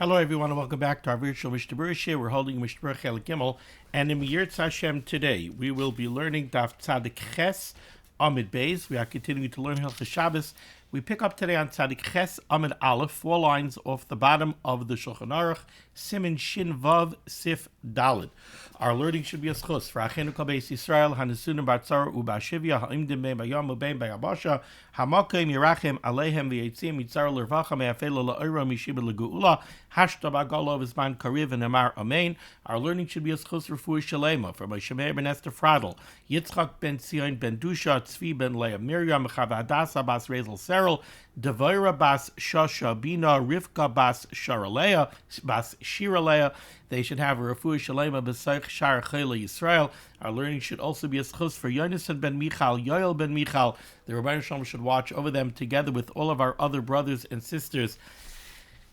Hello, everyone, and welcome back to our virtual Mishnah Berurah. We're holding Mishnah Berurah Chelik Gimel, and in Yirtz Hashem today, we will be learning Daf Tzadik Ches Amid Beis. We are continuing to learn Hilchos Shabbos. We pick up today on Tzadik Ches Amid Aleph, 4 lines off the bottom of the Shulchan Aruch, Siman Shin Vav Sif Daled. Our learning should be a schus for Achenu Kol Beis Yisrael, Hanesunim Batzar Ubashivya, Ha'imdim Bein Bayom Ubein Bayabasha, Hamakim Yerachem Alehem V'Yitzim Yitzar L'Rvacha Me'afela L'Oira Mishiba L'Geula, Hashta B'Golo V'Zman Kariv and Amar Amen. Our learning should be a schus Refuah Shalema for Moshe Meir ben Esther Fradel, Yitzchak ben Tzion ben Dusha, Tzvi ben Leah Miriam, Chava Adasa Bas Rezel Serel, Devaira Bas Shasha Bina, Rivka Bas Sharaleah, Bas Shiraleah. They should have a Refuah Shalema B'Seich Shar Chayla Yisrael. Our learning should also be a schus for Yonasan ben Michal, Yoel ben Michal. The Rebbeinu Shalom should watch over them together with all of our other brothers and sisters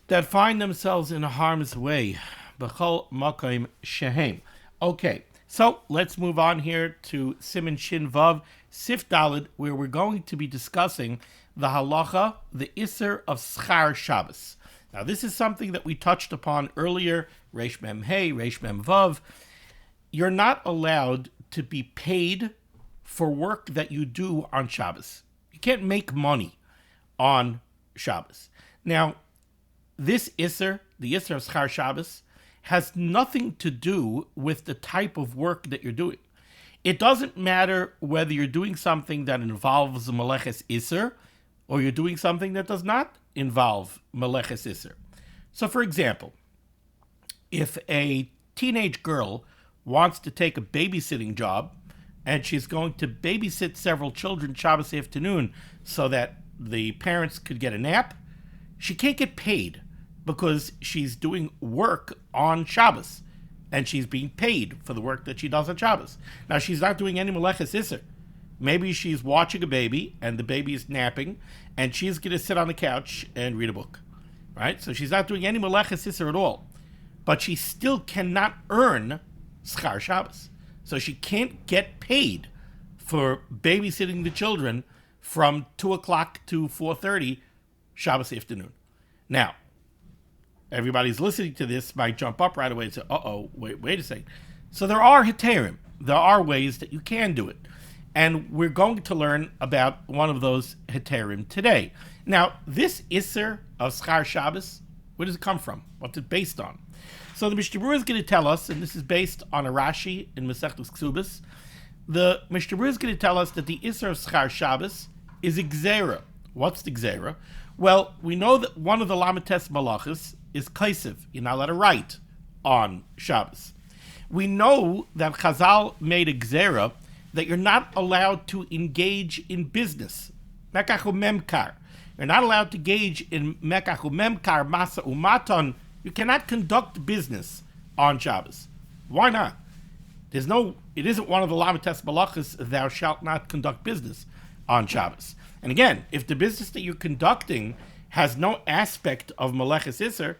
that find themselves in harm's way. B'chol Makom Shehem. Okay, so let's move on here to Siman Shin Vav Sif Daled, where we're going to be discussing the halacha, the Isser of Schar Shabbos. Now, this is something that we touched upon earlier, Reish Mem Hey, Reish Mem Vav. You're not allowed to be paid for work that you do on Shabbos. You can't make money on Shabbos. Now, this Isser, the Isser of Schar Shabbos, has nothing to do with the type of work that you're doing. It doesn't matter whether you're doing something that involves a Meleches Isser or you're doing something that does not involve Meleches Isser. So, for example, if a teenage girl wants to take a babysitting job and she's going to babysit several children Shabbos afternoon so that the parents could get a nap, she can't get paid because she's doing work on Shabbos and she's being paid for the work that she does on Shabbos. Now, she's not doing any Meleches Isser. Maybe she's watching a baby and the baby is napping and she's going to sit on the couch and read a book, right? So she's not doing any Meleches Isser at all, but she still cannot earn Schar Shabbos. So she can't get paid for babysitting the children from 2 o'clock to 4:30 Shabbos afternoon. Now, everybody's listening to this might jump up right away and say, wait a second. So there are heterim. There are ways that you can do it. And we're going to learn about one of those heterim today. Now, this Isser of Schar Shabbos, where does it come from? What's it based on? So the Mishnah Berurah is going to tell us, and this is based on a Rashi in Masechtas Ksubas, the Mishnah Berurah is going to tell us that the Isser of Schar Shabbos is a Gzera. What's the Gzera? Well, we know that one of the Lamites Malachas is Kaisiv. You're not allowed to write on Shabbos. We know that Chazal made a Gzera that you're not allowed to engage in business. Mekachu memkar. You're not allowed to engage in mekachu memkar, masa umaton. You cannot conduct business on Shabbos. Why not? It isn't one of the Lamites Malachas, thou shalt not conduct business on Shabbos. And again, if the business that you're conducting has no aspect of Meleches Isser,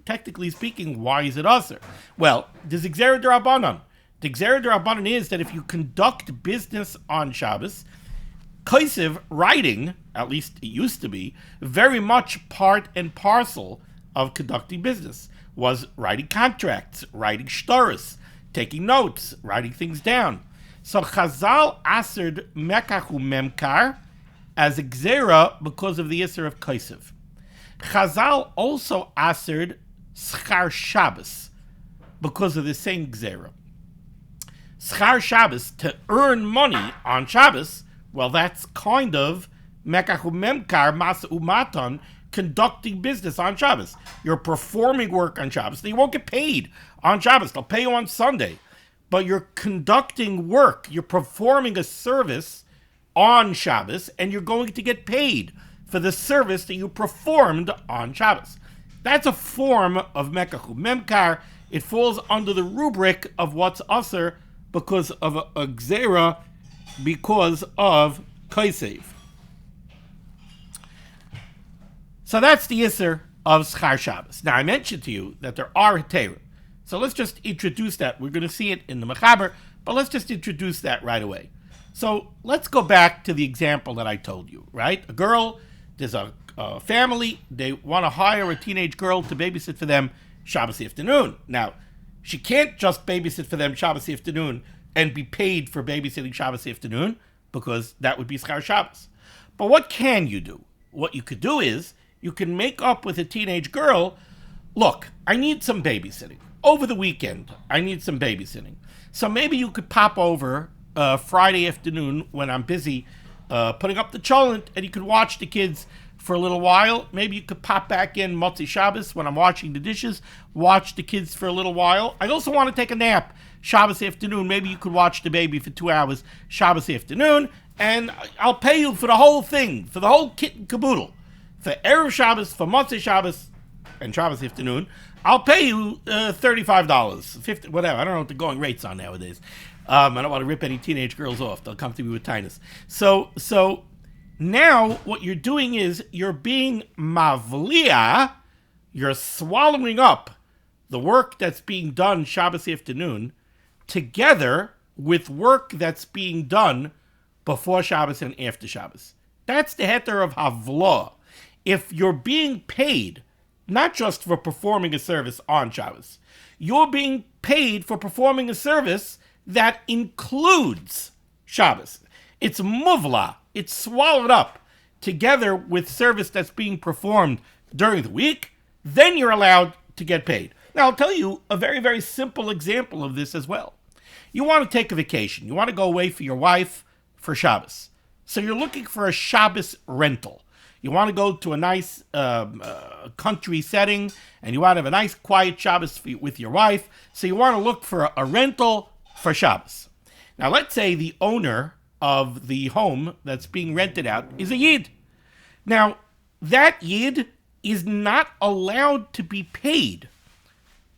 technically speaking, why is it Asr? Well, there's Gzera D'Rabbanan. The Gzera D'Rabbanan is that if you conduct business on Shabbos, Kaisiv, writing, at least it used to be, very much part and parcel of conducting business, was writing contracts, writing shtaris, taking notes, writing things down. So Chazal asered mekachu memkar as a Gzera because of the Isser of Kaisiv. Chazal also asered Schar Shabbos because of the same Gzera. Schar Shabbos, to earn money on Shabbos, well, that's kind of mekachu memkar masa umaton, conducting business on Shabbos. You're performing work on Shabbos. You won't get paid on Shabbos. They'll pay you on Sunday. But you're conducting work. You're performing a service on Shabbos, and you're going to get paid for the service that you performed on Shabbos. That's a form of mekachu memkar. It falls under the rubric of what's usher because of a gzera, because of kaisev. So that's the Isser of Schar Shabbos. Now, I mentioned to you that there are heterim. So let's just introduce that. We're going to see it in the Mechaber, but let's just introduce that right away. So let's go back to the example that I told you, right? A girl, there's a family. They want to hire a teenage girl to babysit for them Shabbos afternoon. Now, she can't just babysit for them Shabbos afternoon and be paid for babysitting Shabbos afternoon, because that would be schar Shabbos. But what can you do? What you could do is, you can make up with a teenage girl, look, I need some babysitting. Over the weekend, I need some babysitting. So maybe you could pop over Friday afternoon when I'm busy putting up the cholent, and you could watch the kids for a little while. Maybe you could pop back in Motzei Shabbos when I'm washing the dishes, watch the kids for a little while. I also want to take a nap Shabbos afternoon. Maybe you could watch the baby for 2 hours Shabbos afternoon, and I'll pay you for the whole thing, for the whole kit and caboodle. For Erev Shabbos, for Motzei Shabbos, and Shabbos afternoon, I'll pay you $35, $50, whatever. I don't know what the going rates are nowadays. I don't want to rip any teenage girls off. They'll come to me with tinus. So now what you're doing is you're being mavliya, you're swallowing up the work that's being done Shabbos afternoon together with work that's being done before Shabbos and after Shabbos. That's the heter of havlah. If you're being paid not just for performing a service on Shabbos, you're being paid for performing a service that includes Shabbos. It's muvla. It's swallowed up together with service that's being performed during the week. Then you're allowed to get paid. Now, I'll tell you a very, very simple example of this as well. You want to take a vacation. You want to go away for your wife for Shabbos. So you're looking for a Shabbos rental. You want to go to a nice country setting, and you want to have a nice quiet Shabbos with your wife. So you want to look for a rental for Shabbos. Now, let's say the owner of the home that's being rented out is a Yid. Now, that Yid is not allowed to be paid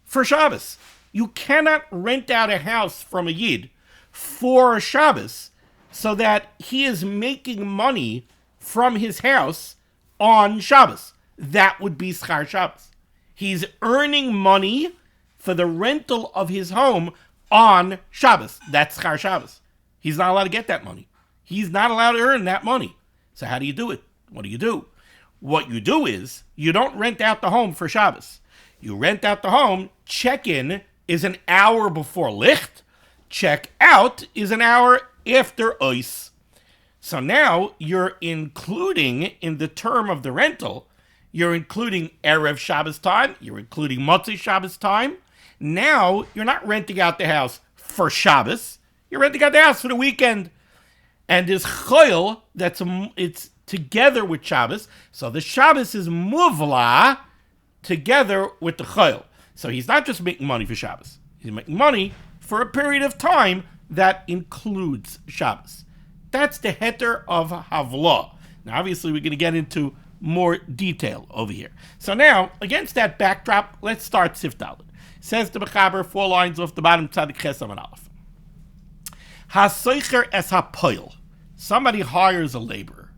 for Shabbos. You cannot rent out a house from a Yid for Shabbos so that he is making money from his house on Shabbos. That would be schar Shabbos. He's earning money for the rental of his home on Shabbos. That's schar Shabbos. He's not allowed to get that money. He's not allowed to earn that money. So how do you do it? What do? What you do is, you don't rent out the home for Shabbos. You rent out the home, check-in is an hour before licht, check-out is an hour after ois. So now you're including in the term of the rental, you're including Erev Shabbos time, you're including Motzei Shabbos time. Now you're not renting out the house for Shabbos, you're renting out the house for the weekend. And there's choil it's together with Shabbos. So the Shabbos is muvla together with the choil. So he's not just making money for Shabbos, he's making money for a period of time that includes Shabbos. That's the heter of havlah. Now, obviously, we're going to get into more detail over here. So now, against that backdrop, let's start Sif Dalet. Says the Mechaber, 4 lines off the bottom, Tzadik Ches Amud Aleph. Ha-soicher es ha-poil. Somebody hires a laborer.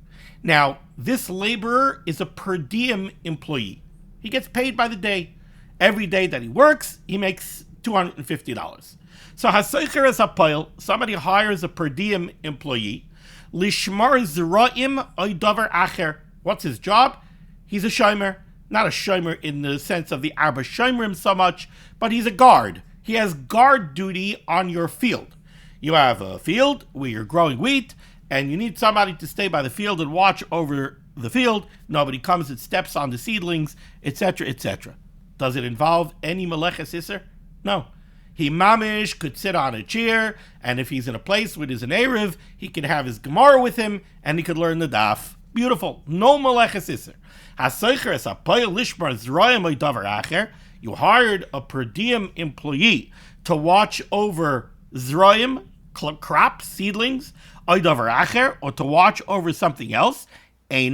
Now, this laborer is a per diem employee. He gets paid by the day. Every day that he works, he makes $250. So hasoicher es hapoil, somebody hires a per diem employee. Lishmar ziraim oy davar acher. What's his job? He's a shomer. Not a shomer in the sense of the arba shomerim so much, but he's a guard. He has guard duty on your field. You have a field where you're growing wheat, and you need somebody to stay by the field and watch over the field. Nobody comes and steps on the seedlings, etc., etc. Does it involve any meleches iser? No. He mamish could sit on a chair, and if he's in a place where there's an Erev, he can have his Gemara with him, and he could learn the daf. Beautiful. No meleches iser. You hired a per diem employee to watch over zroim, crops, seedlings, or to watch over something else. You're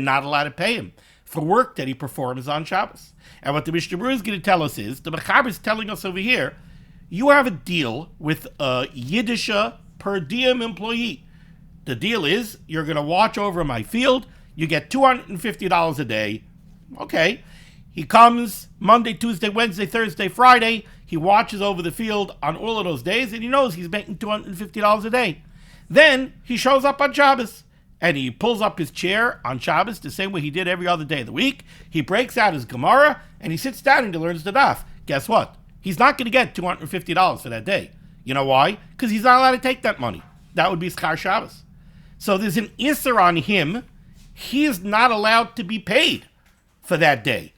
not allowed to pay him for work that he performs on Shabbos. And what the Mishnah Berurah is going to tell us is, the Mechaber is telling us over here, you have a deal with a Yiddish per diem employee. The deal is, you're going to watch over my field, you get $250 a day. Okay. He comes Monday, Tuesday, Wednesday, Thursday, Friday. He watches over the field on all of those days, and he knows he's making $250 a day. Then he shows up on Shabbos, and he pulls up his chair on Shabbos the same way he did every other day of the week. He breaks out his Gemara, and he sits down and he learns the daf. Guess what? He's not going to get $250 for that day. You know why? Because he's not allowed to take that money. That would be Schar Shabbos. So there's an Isser on him. He is not allowed to be paid for that day.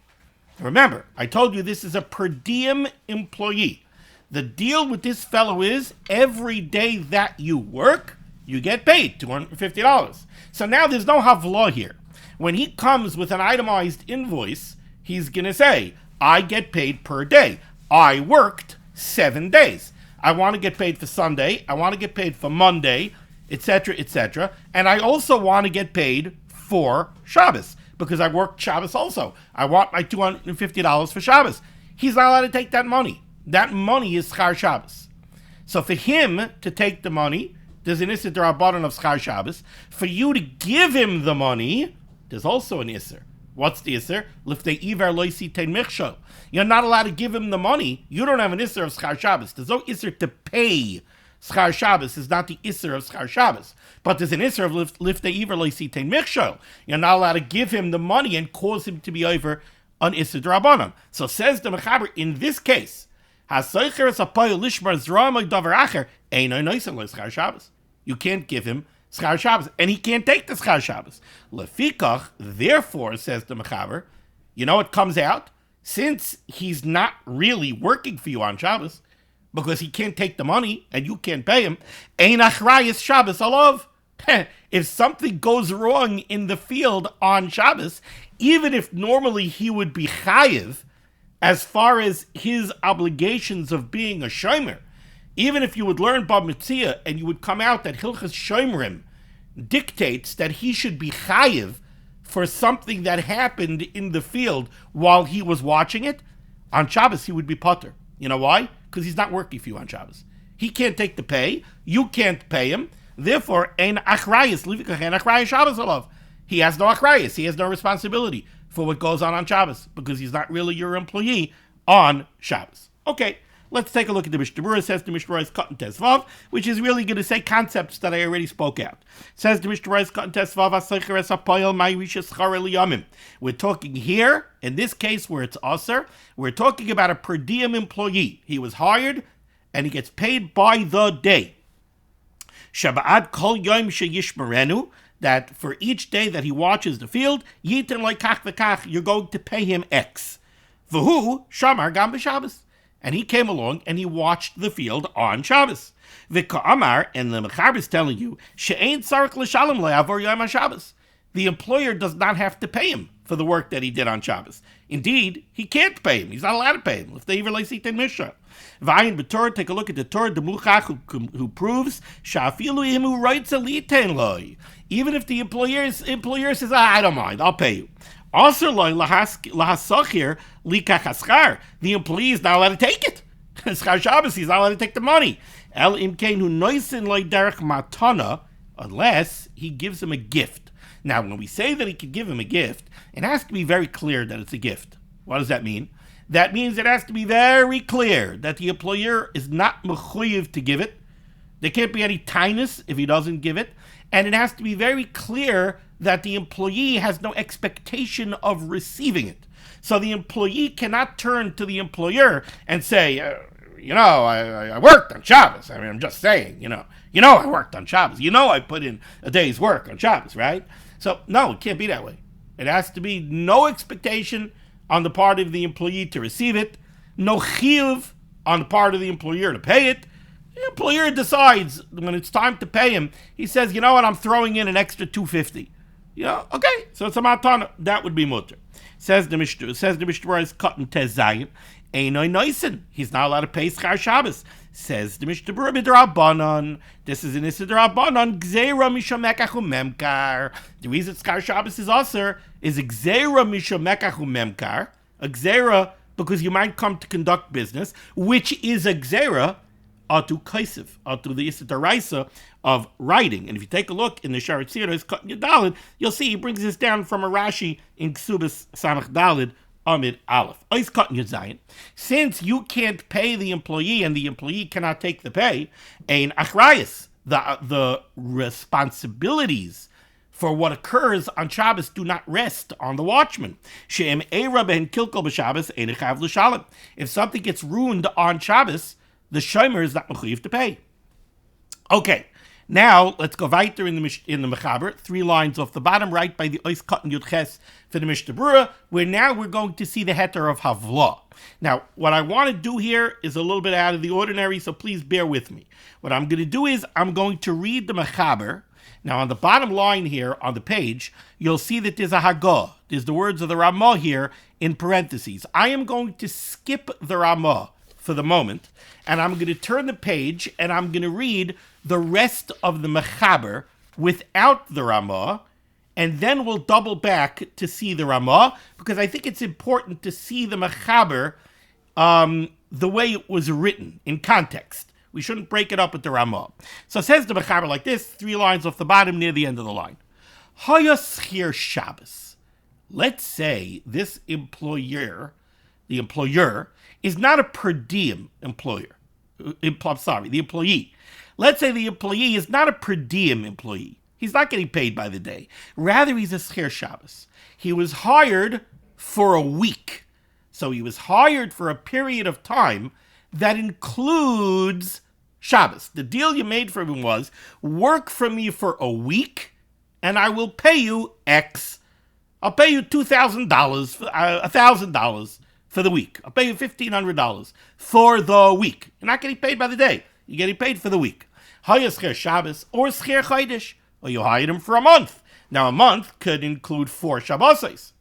Remember, I told you this is a per diem employee. The deal with this fellow is every day that you work, you get paid $250. So now there's no havla here. When he comes with an itemized invoice, he's going to say, I get paid per day. I worked 7 days. I want to get paid for Sunday. I want to get paid for Monday, etc., etc. And I also want to get paid for Shabbos because I worked Shabbos also. I want my $250 for Shabbos. He's not allowed to take that money. That money is Schar Shabbos. So for him to take the money, there's an Isser D'Rabbanan of Schar Shabbos. For you to give him the money, there's also an Isser. What's the Isser? Liftei Iver lo yisitein michshol. You're not allowed to give him the money. You don't have an Isser of Schar Shabbos. There's no Isser to pay Schar Shabbos. Is not the Isser of Schar Shabbos. But there's an Isser of Liftei Iver lo yisitein michshol. You're not allowed to give him the money and cause him to be over on Isser D'Rabbanan. So says the Mechaber, in this case, you can't give him Schar Shabbos, and he can't take the Schar Shabbos. Lefikach, therefore, says the Mechaber, you know what comes out? Since he's not really working for you on Shabbos, because he can't take the money and you can't pay him, ein achrayis Shabbos alav. If something goes wrong in the field on Shabbos, even if normally he would be chayiv, as far as his obligations of being a shomer, even if you would learn Bab Mitzia and you would come out that Hilchas Shomerim dictates that he should be chayiv for something that happened in the field while he was watching it, on Shabbos he would be potter. You know why? Because he's not working for you on Shabbos. He can't take the pay. You can't pay him. Therefore, ein achrayis, livikach ein achrayis Shabbos alav. He has no achrayis. He has no responsibility for what goes on Shabbos because he's not really your employee on Shabbos. Okay. Let's take a look at the Mishnah Berurah. It says the Mishnah Berurah is Katan Tesvav, which is really going to say concepts that I already spoke out. It says the Mishnah Berurah is Katan Tesvav, Asecher es hapoyel ma'yrisha schar eliyamim. We're talking here, in this case where it's Aser, we're talking about a per diem employee. He was hired, and he gets paid by the day. Shabbat kol yom sheyishmerenu, that for each day that he watches the field, yitin like kach v'kach, you're going to pay him X. V'hu shamar gam b'Shabbos. And he came along and he watched the field on Shabbos. V'ka'amar, and the Mechaber is telling you, she'ein tzarich l'shalom le'avor yom HaShabbos. The employer does not have to pay him for the work that he did on Shabbos. Indeed, he can't pay him. He's not allowed to pay him. If they even like in Mishnah. V'ayin b'Torah, take a look at the Torah, the Muchach, who proves, sha'afilu himu roitza li'ten loy. Even if the employer says, I don't mind, I'll pay you. Also, the employee is not allowed to take it. Schar Shabbos, he's not allowed to take the money. Unless he gives him a gift. Now, when we say that he could give him a gift, it has to be very clear that it's a gift. What does that mean? That means it has to be very clear that the employer is not mechuyev to give it. There can't be any tinus if he doesn't give it. And it has to be very clear that the employee has no expectation of receiving it. So the employee cannot turn to the employer and say, I worked on Shabbos. I mean, I'm just saying, I worked on Shabbos. I put in a day's work on Shabbos, right? So, no, it can't be that way. It has to be no expectation on the part of the employee to receive it, no chiyuv on the part of the employer to pay it. The employer decides when it's time to pay him, he says, you know what, I'm throwing in an extra $250. Okay, so it's a matana. That would be mutter. Says the Mishnah Berurah is Katan Tezayin. Einoi noisen. He's not allowed to pay Schar Shabbos. Says the Mishnah Berurah b'Drabanan. This is an Isser D'Rabbanan. Gzeira mishamekach umemkar. The reason Schar Shabbos is aser is gzeira mishamekach umemkar. A gzeira because you might come to conduct business, which is a gzeira atu kaisiv, atu the Isser D'Oraisa of writing. And if you take a look in the Sharet Tzira, Katan Yadalid, you'll see he brings this down from a Rashi in Ksubas Samach Dalid Amid Aleph. Ois Katan Yadzayin. Since you can't pay the employee and the employee cannot take the pay, ein achrayis, the responsibilities for what occurs on Shabbos do not rest on the watchman. If something gets ruined on Shabbos, the shomer is not mechuyev to pay. Okay, now let's go weiter in the Mechaber, 3 lines off the bottom right by the Ois Katan Yud Ches for the Mishnah Berurah, where now we're going to see the heter of Havlah. Now, what I want to do here is a little bit out of the ordinary, so please bear with me. What I'm going to do is I'm going to read the Mechaber. Now, on the bottom line here on the page, you'll see that there's a Hagah. There's the words of the Ramah here in parentheses. I am going to skip the Ramah for the moment, and I'm going to turn the page, and I'm going to read the rest of the Mechaber without the Ramah, and then we'll double back to see the Ramah, because I think it's important to see the Mechaber the way it was written, in context. We shouldn't break it up with the Ramah. So it says the Mechaber like this, 3 lines off the bottom near the end of the line. Haya schir Shabbos. Let's say this employer, the employer, is not a per diem employer. The employee. Let's say the employee is not a per diem employee. He's not getting paid by the day. Rather, he's a schir Shabbos. He was hired for a week. So he was hired for a period of time that includes Shabbos. The deal you made for him was, work for me for a week, and I will pay you X. I'll pay you $2,000, $1,000 for the week. I'll pay you $1,500 for the week. You're not getting paid by the day. You're getting paid for the week. Haya schir Shabbos or schir Chodesh, or you hired him for a month. Now, a month could include 4 Shabbos.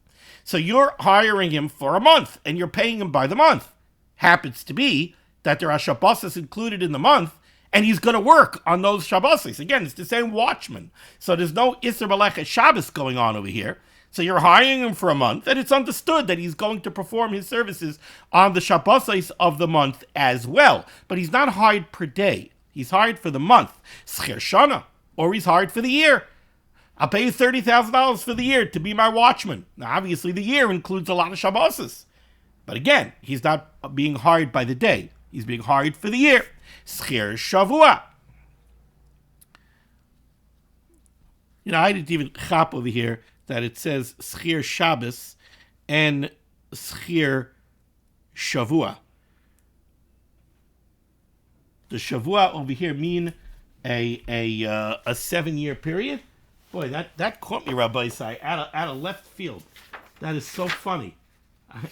So you're hiring him for a month, and you're paying him by the month. Happens to be that there are Shabbos included in the month, and he's going to work on those Shabbos. Again, it's the same watchman. So there's no Isser B'Lecha Shabbos going on over here. So you're hiring him for a month, and it's understood that he's going to perform his services on the Shabbos of the month as well. But he's not hired per day. He's hired for the month. Schir Shana, or he's hired for the year. I'll pay you $30,000 for the year to be my watchman. Now, obviously, the year includes a lot of Shabbos. But again, he's not being hired by the day. He's being hired for the year. Schir Shavua. You know, I didn't even chop over here that it says Schir Shabbos and Schir Shavua. Does Shavua over here mean a 7-year period? Boy, that caught me, Rabbi Isai, out of left field. That is so funny.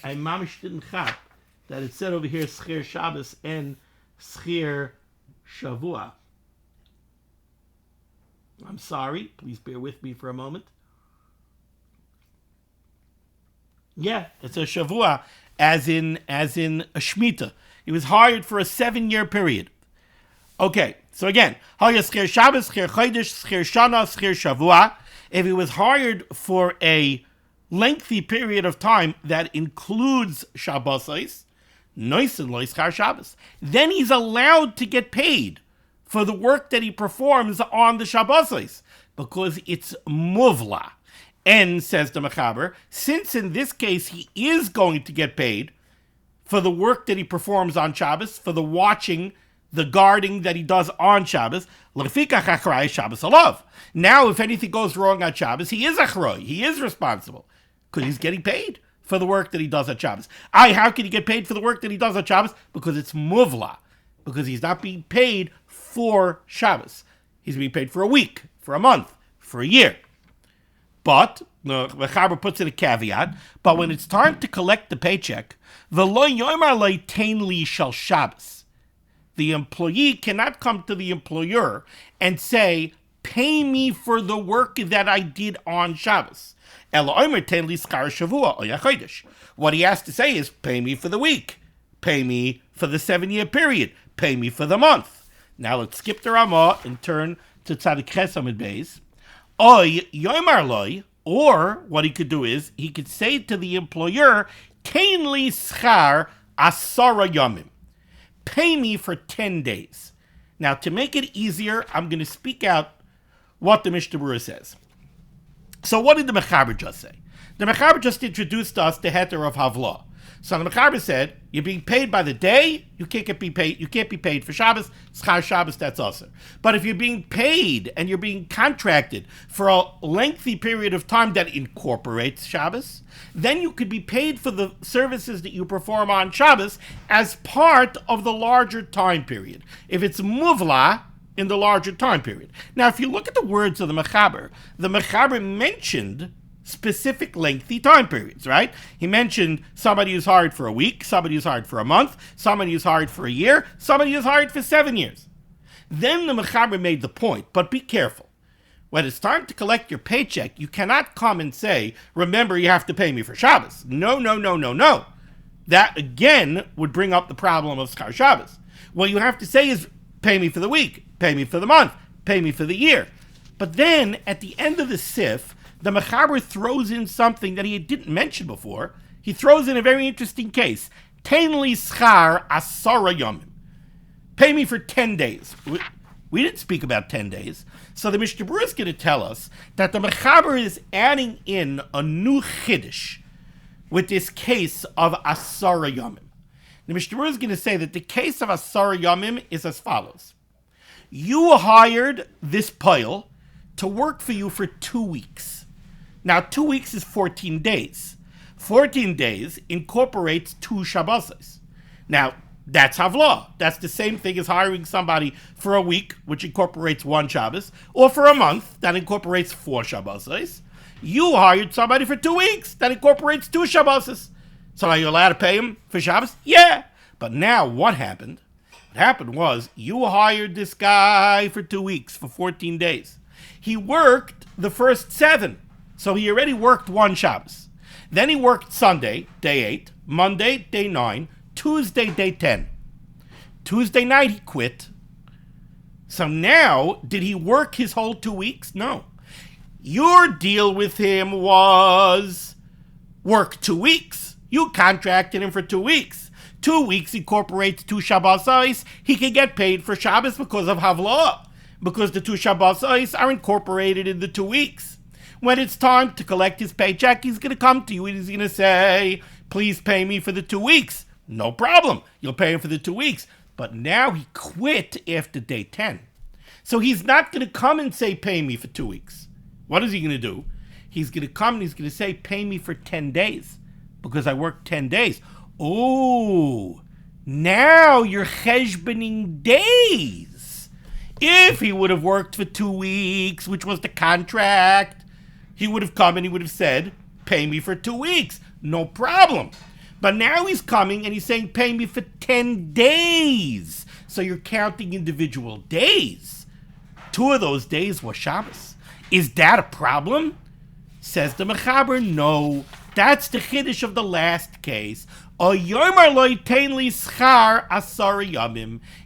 I mamish didn't chop that it said over here Schir Shabbos and Schir Shavua. I'm sorry. Please bear with me for a moment. Yeah, it's a Shavua, as in a Shemitah. He was hired for a 7-year period. Okay, so again, Haya Schir Shabbos, Schir Chodesh, Schir Shana, Schir Shavua. If he was hired for a lengthy period of time that includes Shabbos, Noisen Lo Schar Shabbos, then he's allowed to get paid for the work that he performs on the Shabbos, because it's muvla. And, says the Mechaber, since in this case he is going to get paid for the work that he performs on Shabbos, for the watching, the guarding that he does on Shabbos, L'fikach achrei Shabbos alav. Now, if anything goes wrong on Shabbos, he is achrei, he is responsible, because he's getting paid for the work that he does on Shabbos. How can he get paid for the work that he does on Shabbos? Because it's muvla, because he's not being paid for Shabbos. He's being paid for a week, for a month, for a year. But, the Mechaber puts in a caveat, but when it's time to collect the paycheck, the lo yomar lo tein li shel Shabbos. The employee cannot come to the employer and say, pay me for the work that I did on Shabbos. Elo omer tein li schar shavua or chodesh. What he has to say is, pay me for the week. Pay me for the 7-year period. Pay me for the month. Now let's skip the Ramah and turn to Tzadik Ches Amud Beis. Oy yomar loy, or what he could do is, he could say to the employer, tein li schar asara yomim. Pay me for 10 days. Now, to make it easier, I'm going to speak out what the Mishnah Berurah says. So what did the Mechaber just say? The Mechaber just introduced us the heter of Havlah. So the Mechaber said, you're being paid by the day, you can't be paid for Shabbos, Schar Shabbos, that's also. But if you're being paid and you're being contracted for a lengthy period of time that incorporates Shabbos, then you could be paid for the services that you perform on Shabbos as part of the larger time period. If it's muvla, in the larger time period. Now, if you look at the words of the Mechaber mentioned specific lengthy time periods, right? He mentioned somebody who's hired for a week, somebody who's hired for a month, somebody who's hired for a year, somebody who's hired for 7 years. Then the Mechaber made the point, but be careful. When it's time to collect your paycheck, you cannot come and say, remember, you have to pay me for Shabbos. No. That, again, would bring up the problem of Schar Shabbos. What you have to say is, pay me for the week, pay me for the month, pay me for the year. But then, at the end of the sif, the Mechaber throws in something that he didn't mention before. He throws in a very interesting case. Tein li schar asara yomim. Pay me for 10 days. We didn't speak about 10 days. So the Mishnah Berurah is going to tell us that the Mechaber is adding in a new chiddush with this case of asara yomim. The Mishnah Berurah is going to say that the case of asara yomim is as follows. You hired this pile to work for you for 2 weeks. Now, 2 weeks is 14 days. 14 days incorporates 2 Shabbos. Now, that's Havlah. That's the same thing as hiring somebody for a week, which incorporates 1 Shabbos, or for a month, that incorporates 4 Shabbos. You hired somebody for 2 weeks, that incorporates 2 Shabbos. So are you allowed to pay him for Shabbos? Yeah. But now, what happened? What happened was, you hired this guy for 2 weeks, for 14 days. He worked the first 7. So he already worked 1 Shabbos. Then he worked Sunday, day 8, Monday, day 9, Tuesday, day 10. Tuesday night he quit. So now, did he work his whole 2 weeks? No. Your deal with him was work 2 weeks. You contracted him for 2 weeks. 2 weeks incorporates 2 Shabbos. He can get paid for Shabbos because of Havlah. Because the 2 Shabbos are incorporated in the 2 weeks. When it's time to collect his paycheck, he's going to come to you and he's going to say, please pay me for the 2 weeks. No problem. You'll pay him for the 2 weeks. But now he quit after day 10. So he's not going to come and say, pay me for 2 weeks. What is he going to do? He's going to come and he's going to say, pay me for 10 days because I worked 10 days. Oh, now you're cheshboning days. If he would have worked for 2 weeks, which was the contract, he would have come and he would have said, pay me for 2 weeks. No problem. But now he's coming and he's saying, pay me for 10 days. So you're counting individual days. 2 of those days were Shabbos. Is that a problem? Says the Mechaber, no. That's the chiddush of the last case.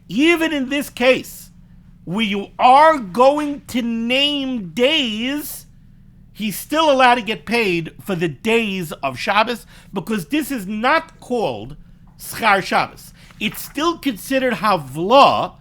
Even in this case, where you are going to name days, he's still allowed to get paid for the days of Shabbos because this is not called Schar Shabbos. It's still considered Havlah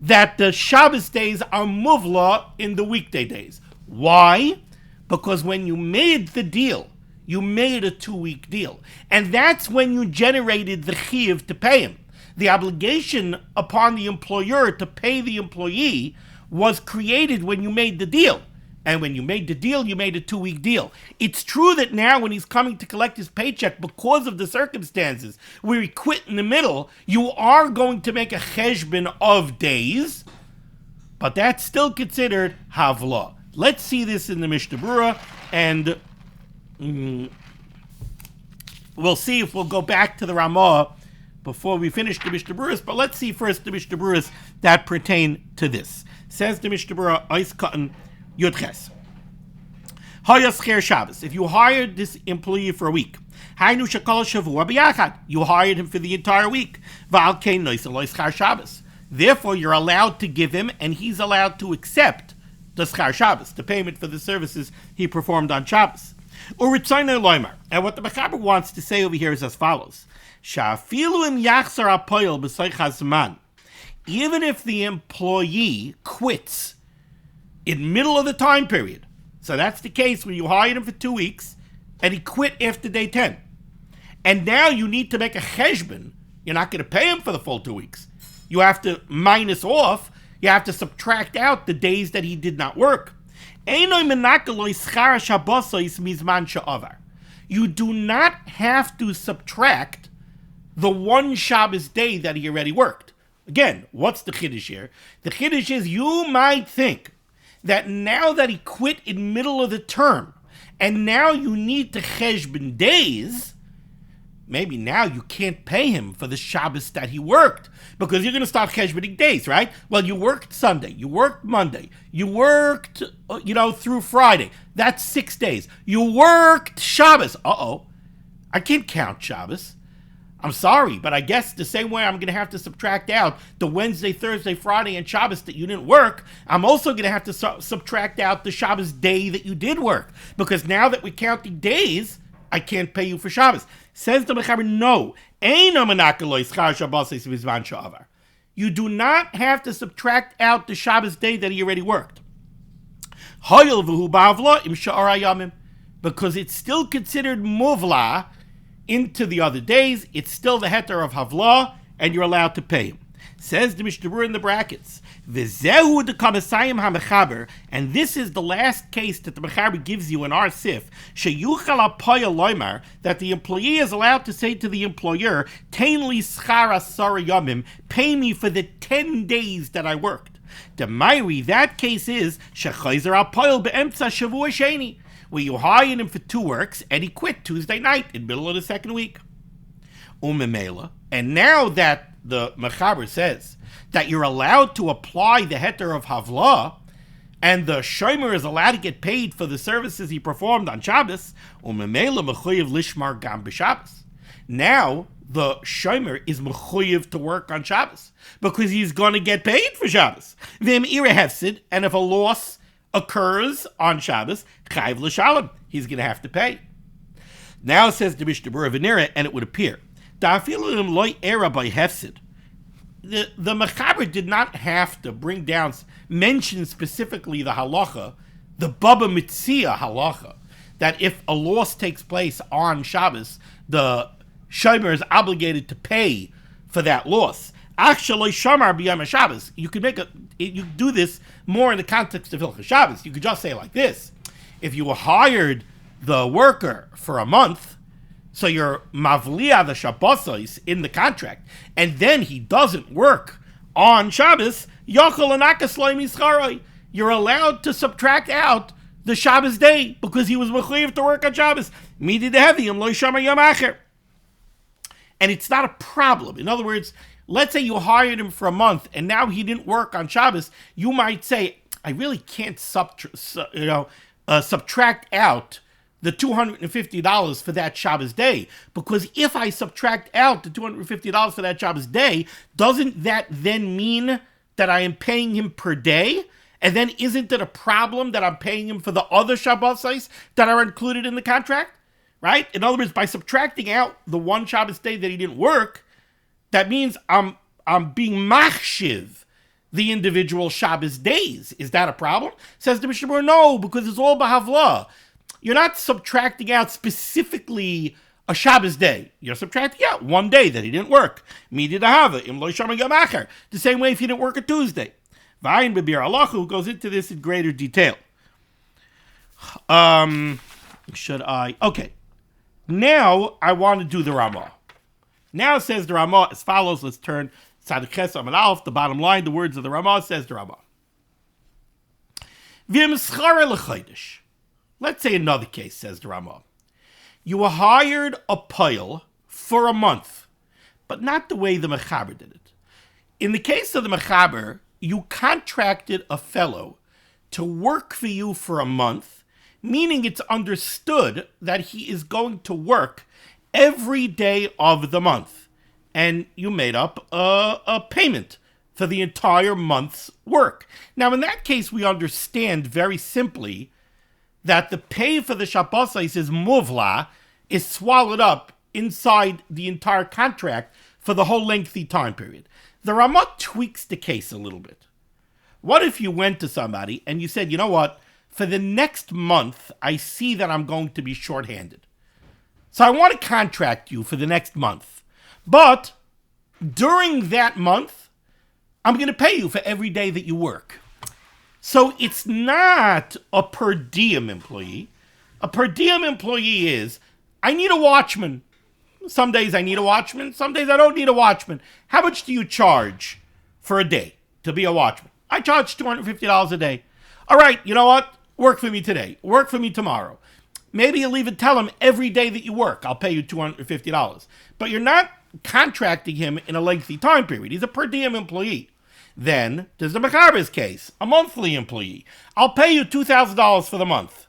that the Shabbos days are Muvla in the weekday days. Why? Because when you made the deal, you made a 2-week deal. And that's when you generated the chiyuv to pay him. The obligation upon the employer to pay the employee was created when you made the deal. And when you made the deal, you made a 2-week deal. It's true that now when he's coming to collect his paycheck, because of the circumstances where he quit in the middle, you are going to make a cheshbon of days, but that's still considered Havlah. Let's see this in the Mishnah Berurah, and we'll see if we'll go back to the Ramah before we finish the Mishnah Berurah, but let's see first the Mishnah Berurah that pertain to this. Says the Mishnah Berurah, Ois Katan, Yudches. Hayasker Shabbos. If you hired this employee for a week, Hainu Shakal Shavua B'Yachad. You hired him for the entire week. Va'al Kein Noisel Schar Shabbos. Therefore, you're allowed to give him, and he's allowed to accept the Schar Shabbos, the payment for the services he performed on Shabbos. Uritzayne Loimar. And what the Mechaber wants to say over here is as follows: Sha'afilu im Yachzar Apoyel B'Soich HaZman. Even if the employee quits in middle of the time period. So that's the case when you hired him for 2 weeks and he quit after day 10. and now you need to make a cheshbon. You're not going to pay him for the full 2 weeks. You have to minus off. You have to subtract out the days that he did not work. You do not have to subtract the one Shabbos day that he already worked. Again, what's the chiddush here? The chiddush is you might think that now that he quit in middle of the term, and now you need to cheshbon days, maybe now you can't pay him for the Shabbos that he worked, because you're going to start cheshboning days, right? Well, you worked Sunday, you worked Monday, you worked, through Friday. That's 6 days. You worked Shabbos. I can't count Shabbos. I'm sorry, but I guess the same way I'm going to have to subtract out the Wednesday, Thursday, Friday, and Shabbos that you didn't work, I'm also going to have to subtract out the Shabbos day that you did work. Because now that we're counting days, I can't pay you for Shabbos. Says the Mechaber, no. You do not have to subtract out the Shabbos day that he already worked. Because it's still considered muvla into the other days. It's still the heter of Havlah, and you're allowed to pay him. Says the Mishnah Berurah in the brackets, V'zehu d'kamasayim ha'mechaber, and this is the last case that the Mechaber gives you in our sif, sheyuchal ha'poya loymar, that the employee is allowed to say to the employer, Tein li schar asara yomim, pay me for the 10 days that I worked. The Mairi, that case is, shechayzer ha'poyel be'emtza shavua sheni, where you hired him for 2 works, and he quit Tuesday night in the middle of the second week. Umemela, and now that the Mechaber says that you're allowed to apply the heter of Havlah, and the shomer is allowed to get paid for the services he performed on Shabbos, umemela mechuyev lishmar gam b'Shabbos. Now the shomer is mechuyev to work on Shabbos because he's going to get paid for Shabbos. V'im ira hefsid, and if a loss occurs on Shabbos, chayv l'shalom, he's going to have to pay. Now says the Mishnah Berurah v'nira, and it would appear the Mechaber did not have to mention specifically the halacha, the Baba Mitzia halacha, that if a loss takes place on Shabbos, the shomer is obligated to pay for that loss. Actually, shamar b'yom Shabbos. You could do this more in the context of Hilchos Shabbos. You could just say like this: if you hired the worker for a month, so you're mavliya the Shabbosos in the contract, and then he doesn't work on Shabbos, yochel anakas loy mischaroi. You're allowed to subtract out the Shabbos day because he was mechuyev to work on Shabbos. Midi deheviyim loy shamar yom acher. And it's not a problem. In other words, let's say you hired him for a month and now he didn't work on Shabbos. You might say, I really can't subtract out the $250 for that Shabbos day, because if I subtract out the $250 for that Shabbos day, doesn't that then mean that I am paying him per day? And then isn't it a problem that I'm paying him for the other Shabbosos that are included in the contract? Right? In other words, by subtracting out the one Shabbos day that he didn't work, that means I'm being machshiv the individual Shabbos days. Is that a problem? Says the Mishnah Berurah, no, because it's all b'havlah. You're not subtracting out specifically a Shabbos day. You're subtracting out one day that he didn't work. Midi dahava, im lo shama yom acher. The same way if he didn't work a Tuesday. V'ayin b'bir halacha, who goes into this in greater detail. Okay. Now I want to do the Ramah. Now says the Ramah as follows. Let's turn Tzaddik Ches Amud Aleph, the bottom line, the words of the Ramah, says the Ramah. V'im schara l'chodesh. Let's say another case, says the Ramah. You were hired a poil for a month, but not the way the Mechaber did it. In the case of the Mechaber, you contracted a fellow to work for you for a month, meaning it's understood that he is going to work every day of the month, and you made up a payment for the entire month's work. Now, in that case, we understand very simply that the pay for the Shabbosos is muvla, is swallowed up inside the entire contract for the whole lengthy time period. The Ramah tweaks the case a little bit. What if you went to somebody and you said, you know what, for the next month, I see that I'm going to be shorthanded. So I want to contract you for the next month. But during that month, I'm going to pay you for every day that you work. So it's not a per diem employee. A per diem employee is, I need a watchman. Some days I need a watchman. Some days I don't need a watchman. How much do you charge for a day to be a watchman? I charge $250 a day. All right, you know what? Work for me today. Work for me tomorrow. Maybe you'll even tell him every day that you work, I'll pay you $250. But you're not contracting him in a lengthy time period. He's a per diem employee. Then there's the Mechaber's case, a monthly employee. I'll pay you $2,000 for the month.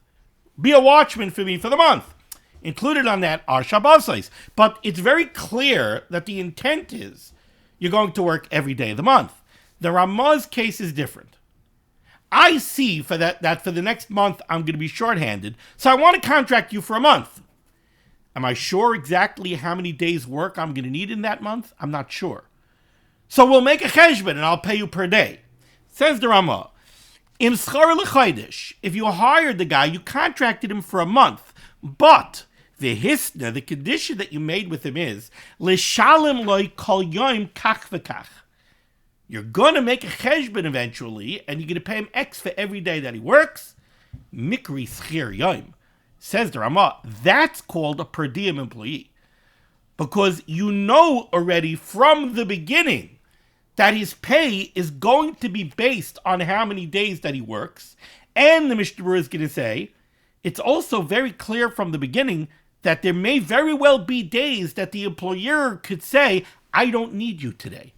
Be a watchman for me for the month. Included on that are Shabbosos. But it's very clear that the intent is you're going to work every day of the month. The Ramah's case is different. I see for that for the next month I'm going to be shorthanded, so I want to contract you for a month. Am I sure exactly how many days work I'm going to need in that month? I'm not sure. So we'll make a cheshbon and I'll pay you per day. Says the Ramah, Im schar l'chodesh, if you hired the guy, you contracted him for a month, but the hisna, the condition that you made with him is l'shalem loy kol yom kach v'kach. You're going to make a cheshbon eventually, and you're going to pay him X for every day that he works. Mikri schir yom. Says the Ramah, that's called a per diem employee. Because you know already from the beginning that his pay is going to be based on how many days that he works. And the Mishnah Berurah is going to say, it's also very clear from the beginning that there may very well be days that the employer could say, I don't need you today.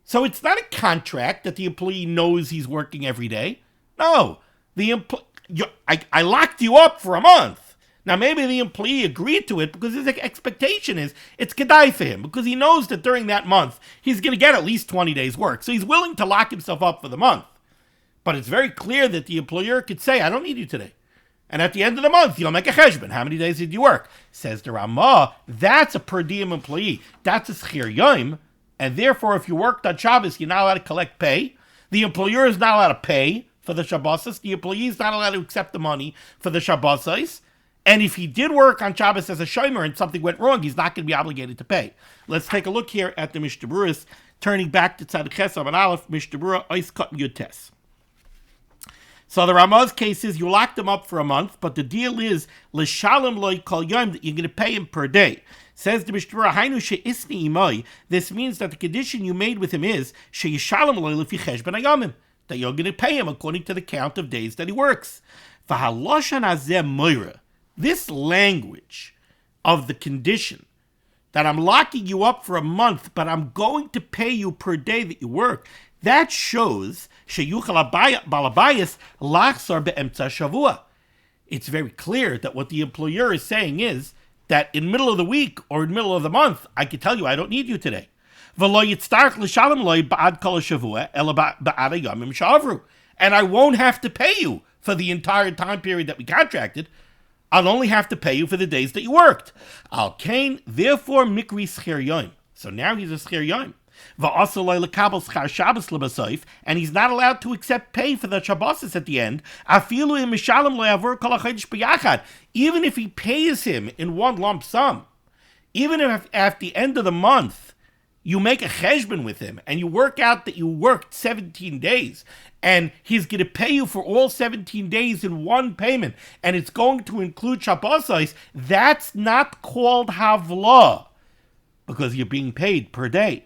So it's not a contract that the employee knows he's working every day. No, I locked you up for a month. Now maybe the employee agreed to it because his expectation is it's kedai for him because he knows that during that month he's going to get at least 20 days work. So he's willing to lock himself up for the month. But it's very clear that the employer could say, I don't need you today. And at the end of the month, you'll make a cheshbon. How many days did you work? Says the Ramah, that's a per diem employee. That's a schir yom. And therefore, if you worked on Shabbos, you're not allowed to collect pay. The employer is not allowed to pay for the Shabbosos. The employee is not allowed to accept the money for the Shabbosos. And if he did work on Shabbos as a shomer and something went wrong, he's not going to be obligated to pay. Let's take a look here at the Mishnah Berurah, turning back to Tzadik Ches Amud Aleph, Mishnah Berurah, Ois Kot Yud Tes. So the Ramah's case is you locked him up for a month, but the deal is l'shalem loy kol yom, that you're going to pay him per day. Says the Mishnah Berurah, Hainu she'isni imoi. This means that the condition you made with him is she'yishalem loy lefi cheshbon hayomim, that you're going to pay him according to the count of days that he works. V'haloshan hazeh moira. This language of the condition that I'm locking you up for a month, but I'm going to pay you per day that you work, that shows sheyuchal balabayis lachsar be'emtza shavua. It's very clear that what the employer is saying is that in the middle of the week or in the middle of the month, I can tell you I don't need you today. And I won't have to pay you for the entire time period that we contracted. I'll only have to pay you for the days that you worked. Al kain, therefore, mikri schir yom. So now he's a schir yom. And he's not allowed to accept pay for the Shabbosos at the end. Even if he pays him in one lump sum, even if at the end of the month you make a cheshbon with him and you work out that you worked 17 days and he's going to pay you for all 17 days in one payment and it's going to include Shabbosos, that's not called havla because you're being paid per day.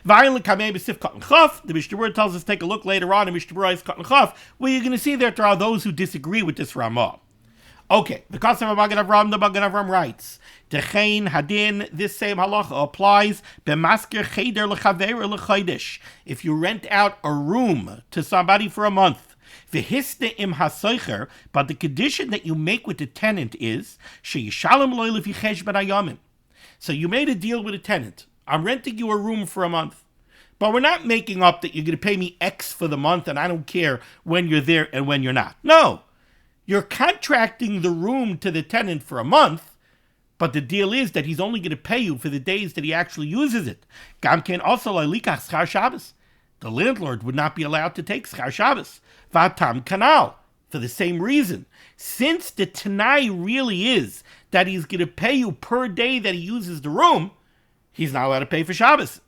The Mishnah Berurah tells us, take a look later on in Mishnah Berurah, where you're going to see that there are those who disagree with this Ramah. Okay, the Kasav Magen Avram, the Magen Avram writes, Techein Hadin, this same halacha applies, B'masker Cheder L'chaver L'chaydish, if you rent out a room to somebody for a month, V'hisne im hasoicher, but the condition that you make with the tenant is, She'yishalem loy lefi cheshbon hayomim. So you made a deal with a tenant. I'm renting you a room for a month. But we're not making up that you're going to pay me X for the month and I don't care when you're there and when you're not. No. You're contracting the room to the tenant for a month, but the deal is that he's only going to pay you for the days that he actually uses it. Gamken also likach schar Shabbos. The landlord would not be allowed to take schar Shabbos. Vatam kanal. For the same reason. Since the Tanai really is that he's going to pay you per day that he uses the room, he's not allowed to pay for Shabbos.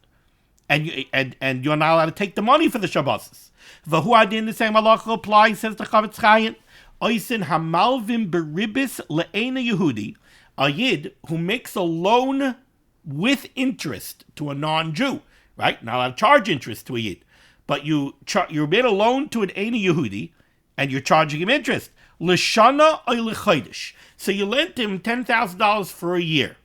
And you're not allowed to take the money for the Shabbos. V'hu adin, the same halacha applies, says the Chavetz Chaim. Oisin hamalvim beribis le'ena Yehudi, a Yid who makes a loan with interest to a non-Jew, right? Not allowed to charge interest to a Yid. But you made a loan to an Eina Yehudi, and you're charging him interest. L'shana or l'chodesh. So you lent him $10,000 for a year.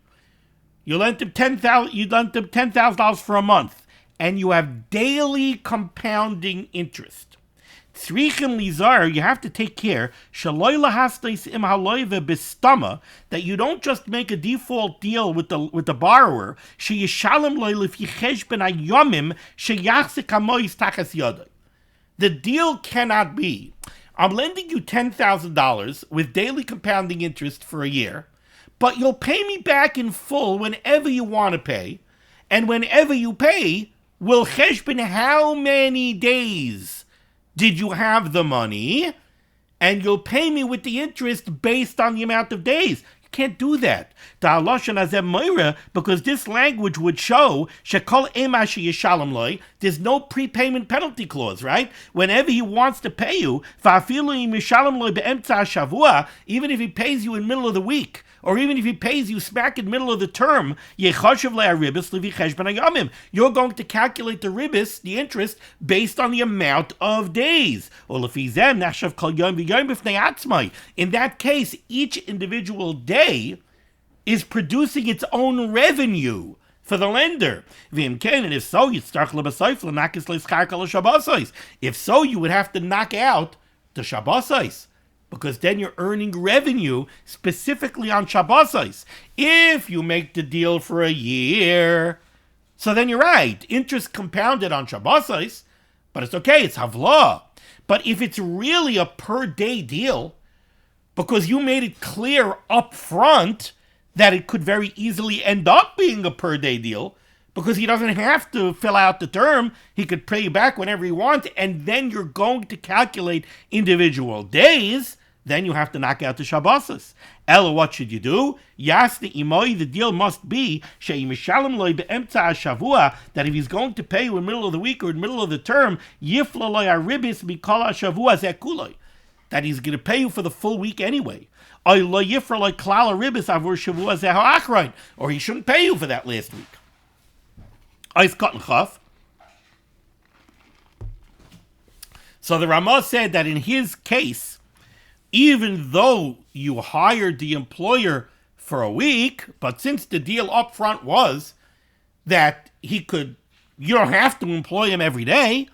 You lent him $10,000 for a month, and you have daily compounding interest. Tzrichim lizar, you have to take care that you don't just make a default deal with the borrower. The deal cannot be, I'm lending you $10,000 with daily compounding interest for a year, but you'll pay me back in full whenever you want to pay, and whenever you pay, will cheshbon how many days did you have the money, and you'll pay me with the interest based on the amount of days. You can't do that. Because this language would show there's no prepayment penalty clause, right? Whenever he wants to pay you, even if he pays you in the middle of the week, or even if he pays you smack in the middle of the term, you're going to calculate the ribis, the interest, based on the amount of days. In that case, each individual day is producing its own revenue for the lender. And if so, you would have to knock out the Shabbos, because then you're earning revenue specifically on Shabbos. If you make the deal for a year, so then you're right, interest compounded on Shabbos, but it's okay, it's havlah. But if it's really a per day deal, because you made it clear up front that it could very easily end up being a per day deal, because he doesn't have to fill out the term, he could pay you back whenever he wants, and then you're going to calculate individual days, then you have to knock out the Shabbos. Ella, what should you do? Yasni imoi, the deal must be that if he's going to pay you in the middle of the week or in the middle of the term, that he's going to pay you for the full week anyway. Or he shouldn't pay you for that last week. So the Ramah said that in his case, even though you hired the employer for a week, but since the deal up front was that you don't have to employ him every day,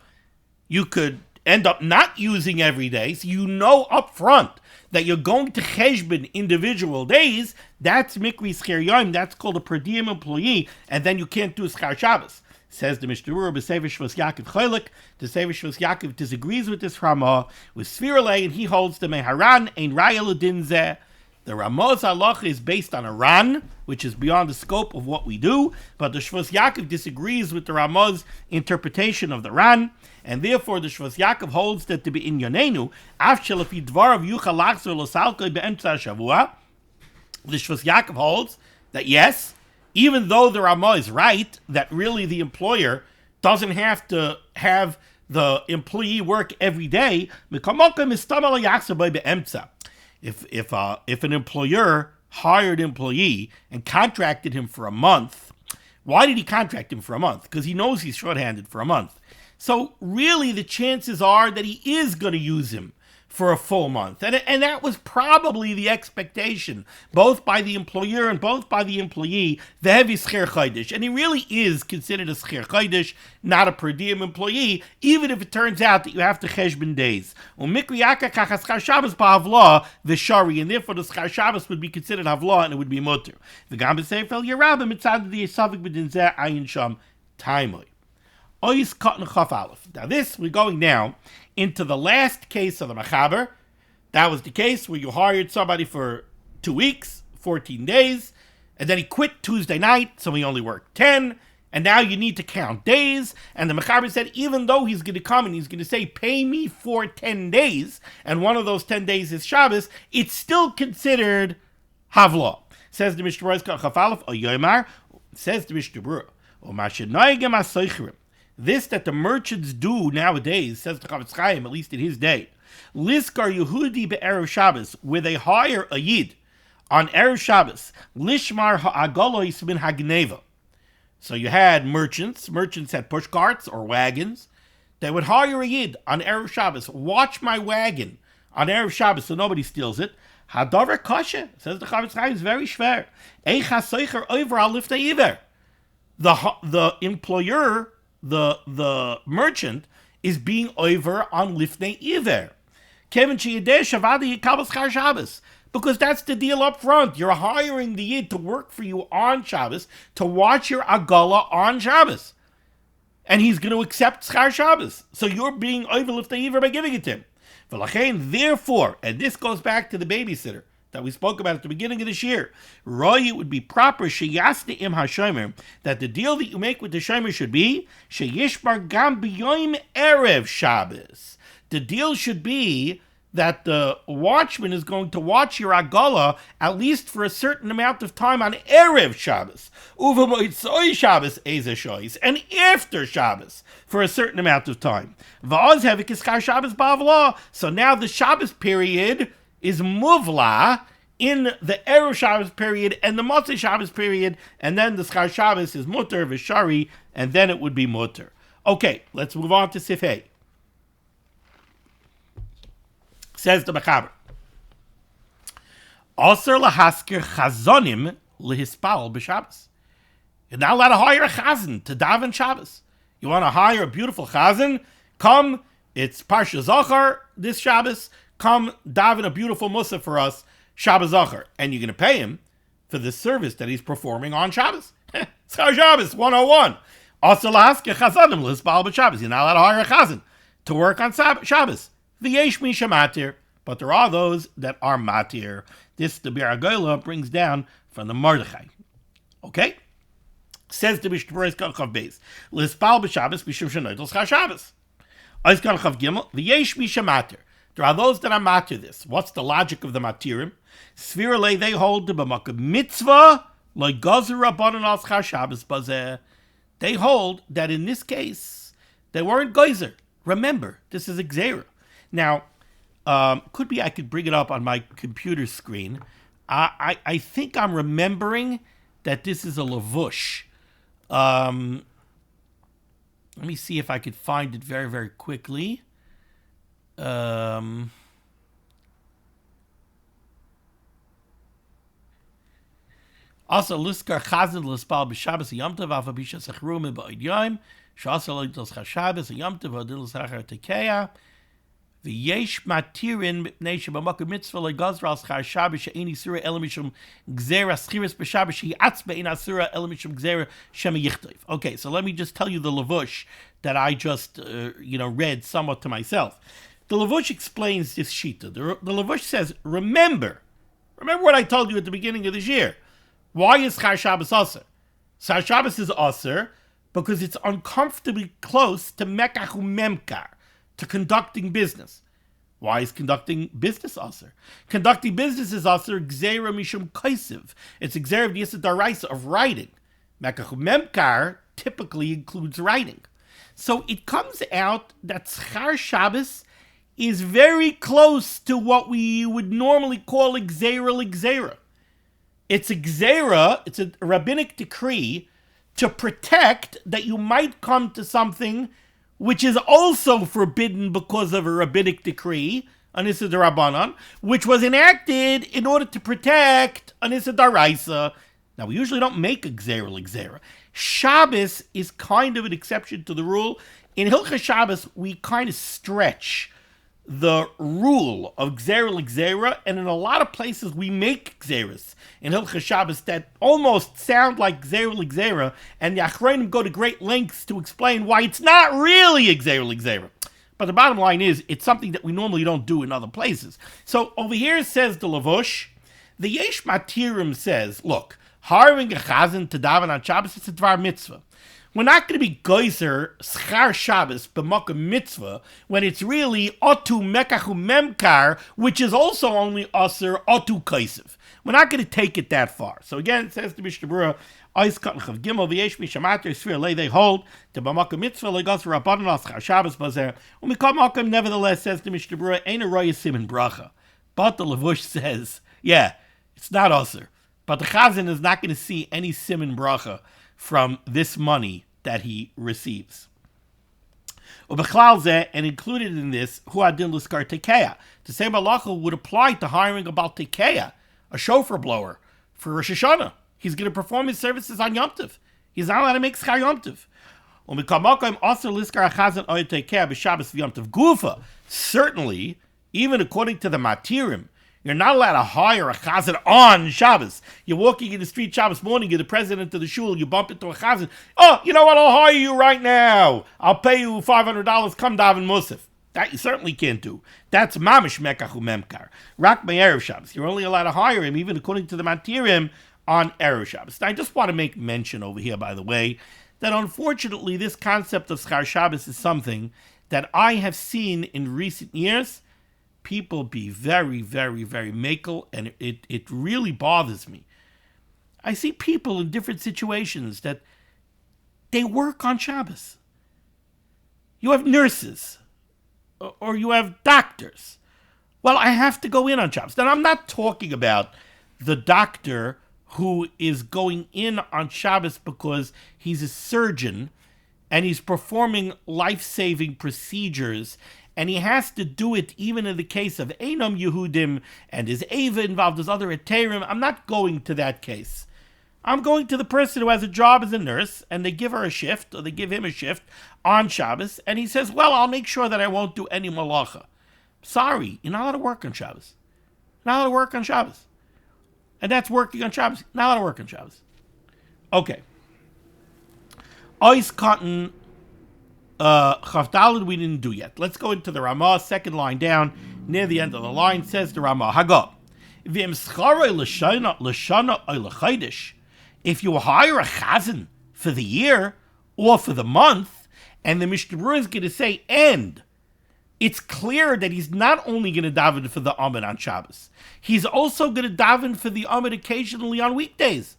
you could end up not using every day, so you know up front that you're going to cheshbon individual days, that's mikri schar yom, that's called a per diem employee, and then you can't do schar Shabbos. Says the Mishnah Berurah, B'Sefer Shvus Yaakov Cholik, the Sefer Shvus Yaakov disagrees with this Ramah, with Svirale, and he holds the Meharan, Ein Raya L'Din Zeh. The Ramah's halacha is based on a Ran, which is beyond the scope of what we do, but the Shvus Yaakov disagrees with the Ramah's interpretation of the Ran, and therefore the Shvus Yaakov holds that to be in Yonenu, Af Shelafi Dvarav Yuchal Lachzor L'Salkoi Be'emtza Shavua. The Shvus Yaakov holds that yes, even though the Ramah is right, that really the employer doesn't have to have the employee work every day, if an employer hired an employee and contracted him for a month, why did he contract him for a month? Because he knows he's shorthanded for a month. So really the chances are that he is going to use him for a full month. And that was probably the expectation, both by the employer and both by the employee, the heavy schar chodesh. And he really is considered a schar chodesh, not a per diem employee, even if it turns out that you have to cheshbon days. And therefore the schar Shabbos would be considered havlah and it would be mutter. Now this, we're going now into the last case of the Machaber. That was the case where you hired somebody for 2 weeks, 14 days, and then he quit Tuesday night, so he only worked 10, and now you need to count days, and the Machaber said even though he's going to come and he's going to say, pay me for 10 days, and one of those 10 days is Shabbos, it's still considered Havla. Says the Mishnah Berurah Chafalef Oyomar. Says the Mishnah Berurah. This that the merchants do nowadays, says the Chavetz Chaim, at least in his day, Liskar Yehudi be'erev Shabbos, where they hire a Yid on erev Shabbos, Lishmar ha'agalois min hagneva. So you had merchants had push carts or wagons. They would hire a Yid on erev Shabbos. Watch my wagon on erev Shabbos so nobody steals it. Hadavar kasha, says the Chavetz Chaim, is very schwer. Eich hasoicher over al liftei iver. The employer, the merchant, is being over on lifnei iver. Kevin sheyedeh shavadi yikabel schar Shabbos. Because that's the deal up front. You're hiring the Yid to work for you on Shabbos, to watch your Agala on Shabbos. And he's going to accept Schar Shabbos. So you're being over lifnei iver by giving it to him. Therefore, and this goes back to the babysitter that we spoke about at the beginning of this year, Roy, it would be proper sheyasne im hashomer, that the deal that you make with the shomer should be sheyishbar gam b'yoyim erev Shabbos. The deal should be that the watchman is going to watch your agala at least for a certain amount of time on erev Shabbos, uva moitzoi Shabbos ezeshois, and after Shabbos for a certain amount of time. Va'oz hevikis schar Shabbos ba'avla. So now the Shabbos period is muvla in the erev Shabbos period and the motzei Shabbos period, and then the schar Shabbos is mutter v'shari, and then it would be mutter. Okay, let's move on to Sifhei. Says the Mechaber, Aser lahasker chazonim lehispal b'Shabbos. You're not allowed to hire a chazan to daven Shabbos. You want to hire a beautiful chazan? Come, it's Parsha Zachar this Shabbos. Come daven a beautiful mussar for us, Shabbos Zachar. And you're going to pay him for the service that he's performing on Shabbos. Schar Shabbos 101. Aser lahasker chazonim lehispal b'Shabbos. You're not allowed to hire a chazan to work on Shabbos. V'yesh misha matir, but there are those that are matir. This the Bir Agoyla brings down from the Mordechai. Okay, says the Mishnah Berurah Chav Beis Lispal b'Shabbos b'Shum Shenoidel Schar Shabbos. Ois Chav Gimel V'yesh misha matir. There are those that are matir this. What's the logic of the matirim? Svirale they hold the b'makam mitzvah like Gazer Rabbanan al Schar Shabbos bazeh. They hold that in this case they weren't geyser. Remember, this is a gzeira. Now, could be I could bring it up on my computer screen. I think I'm remembering that this is a lavush. Let me see if I could find it very, very quickly. Also, liskar chazan l'spal b'Shabbos yomtav afa b'isha sechrum b'oid yom sh'asa l'idol schar Shabbos yomtav v'odil schar tekeya. V'yesh matirin mipnei shebamakom mitzvah legazra al schar Shabbos she'ein isura ela mishum gzera schiras b'Shabbos she'atz be'ein asura ela mishum gzera shema yichtov. Okay, so let me just tell you the lavush that I just read somewhat to myself. The lavush explains this shita. The lavush says, remember what I told you at the beginning of this year. Why is schar Shabbos aser? Schar Shabbos is aser because it's uncomfortably close to mekach u'memkar, to conducting business. Why is conducting business aser? Conducting business is aser gzeira mishum kaisiv. It's a gzeira of yisad daraisa, of writing. Mekach u'memkar typically includes writing. So it comes out that schar Shabbos is very close to what we would normally call a gzeira. It's a gzeira, it's a rabbinic decree to protect that you might come to something which is also forbidden because of a rabbinic decree, Anissa D'Rabbanan, which was enacted in order to protect Anissa D'Oraisa. Now, we usually don't make a gzeira. Shabbos is kind of an exception to the rule. In Hilchas Shabbos, we kind of stretch the rule of gzeira, and in a lot of places we make gzeiras in Hilchas Shabbos that almost sound like gzeira, and the Achronim go to great lengths to explain why it's not really a gzeira. But the bottom line is, it's something that we normally don't do in other places. So over here says the Lavush, the Yesh Matirim says, look, hiring a chazan to daven on Shabbos, it's a dvar mitzvah. We're not going to be geyser schar Shabbos b'makom mitzvah when it's really otu mekachu memkar, which is also only aser otu kaisiv. We're not going to take it that far. So again, it says to Mishnah Berurah, Ois Kotnchav Gimel v'yesh mishamater Sfir lay they hold to b'makom mitzvah legas rabbanon al schar Shabbos bazer. Umikol makom nevertheless says to Mishnah Berurah, ain't a roya siman bracha. But the Levush says, yeah, it's not usher. But the Chazan is not going to see any siman bracha from this money that he receives. And included in this, hu adin l'skar tekeya. The same halacha would apply to hiring a bal tekeya, a shofar blower, for Rosh Hashanah. He's going to perform his services on Yom Tov. He's not allowed to make schar Yom Tov. Certainly, even according to the Matirim, you're not allowed to hire a chazan on Shabbos. You're walking in the street Shabbos morning, you're the president of the shul, you bump into a chazan. Oh, you know what, I'll hire you right now. I'll pay you $500, come daven Musaf. That you certainly can't do. That's mamish mekachu memkar. Rak me'erev Shabbos. You're only allowed to hire him, even according to the Matirim, on Erev Shabbos. Now, I just want to make mention over here, by the way, that unfortunately this concept of schar Shabbos is something that I have seen in recent years people be very, very, very makel, and it really bothers me. I see people in different situations that they work on Shabbos. You have nurses, or you have doctors. Well, I have to go in on Shabbos. Now, I'm not talking about the doctor who is going in on Shabbos because he's a surgeon and he's performing life-saving procedures, and he has to do it even in the case of Einam Yehudim and his Eva involved, his other Eterim. I'm not going to that case. I'm going to the person who has a job as a nurse, and they give her a shift, or they give him a shift on Shabbos, and he says, well, I'll make sure that I won't do any malacha. Sorry, you're not allowed to work on Shabbos. You're not allowed to work on Shabbos. And that's working on Shabbos. You're not allowed to work on Shabbos. Okay. Ois cotton Chavdalid we didn't do yet. Let's go into the Ramah, second line down, near the end of the line, says the Ramah, Hago. If you hire a chazan for the year or for the month, and the Mishnah Berurah is going to say, and it's clear that he's not only going to daven for the Amid on Shabbos, he's also going to daven for the Amid occasionally on weekdays.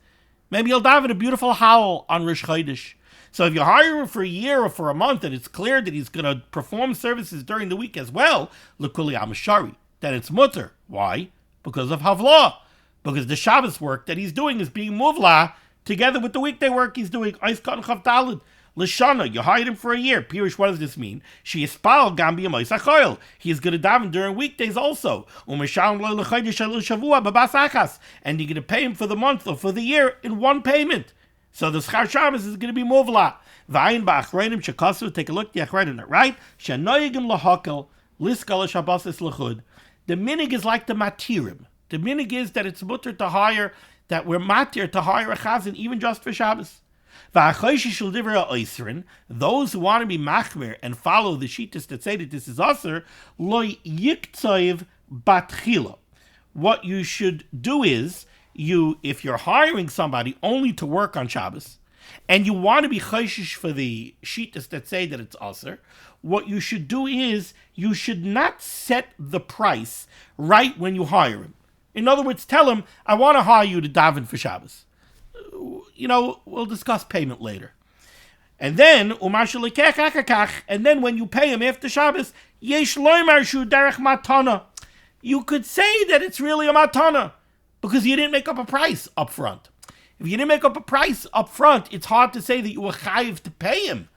Maybe he'll daven a beautiful howl on Rosh Chodesh. So if you hire him for a year or for a month, and it's clear that he's going to perform services during the week as well, l'kuli amashari, then it's mutter. Why? Because of havlah. Because the Shabbos work that he's doing is being muvla together with the weekday work he's doing. Eis katan chavdalid. L'shana, you hired him for a year. Pirish, what does this mean? She ispal gam b'yamois hachoil. He is going to daven during weekdays also. Umeshalom lo l'chodesh shel shavua babas achas. And you're going to pay him for the month or for the year in one payment. So the schar Shabbos is going to be muvla. V'ayin ba'achreinim shekasu. Take a look. The achreinim, right? Shanoyigim lahakel liskal shabbos l'chud. The minig is like the matirim. The minig is that it's mutter to hire, that we're matir to hire a chazan even just for Shabbos. Those who want to be machmir and follow the shittas that say that this is aser, lo yiktzoiv batchila. What you should do is, if you're hiring somebody only to work on Shabbos, and you want to be chayshish for the shittas that say that it's aser, what you should do is, you should not set the price right when you hire him. In other words, tell him, I want to hire you to daven for Shabbos. We'll discuss payment later. And then, and then when you pay him after Shabbos, yesh loymar shu derech matana. You could say that it's really a matana, because you didn't make up a price up front. If you didn't make up a price up front, it's hard to say that you were chayiv to pay him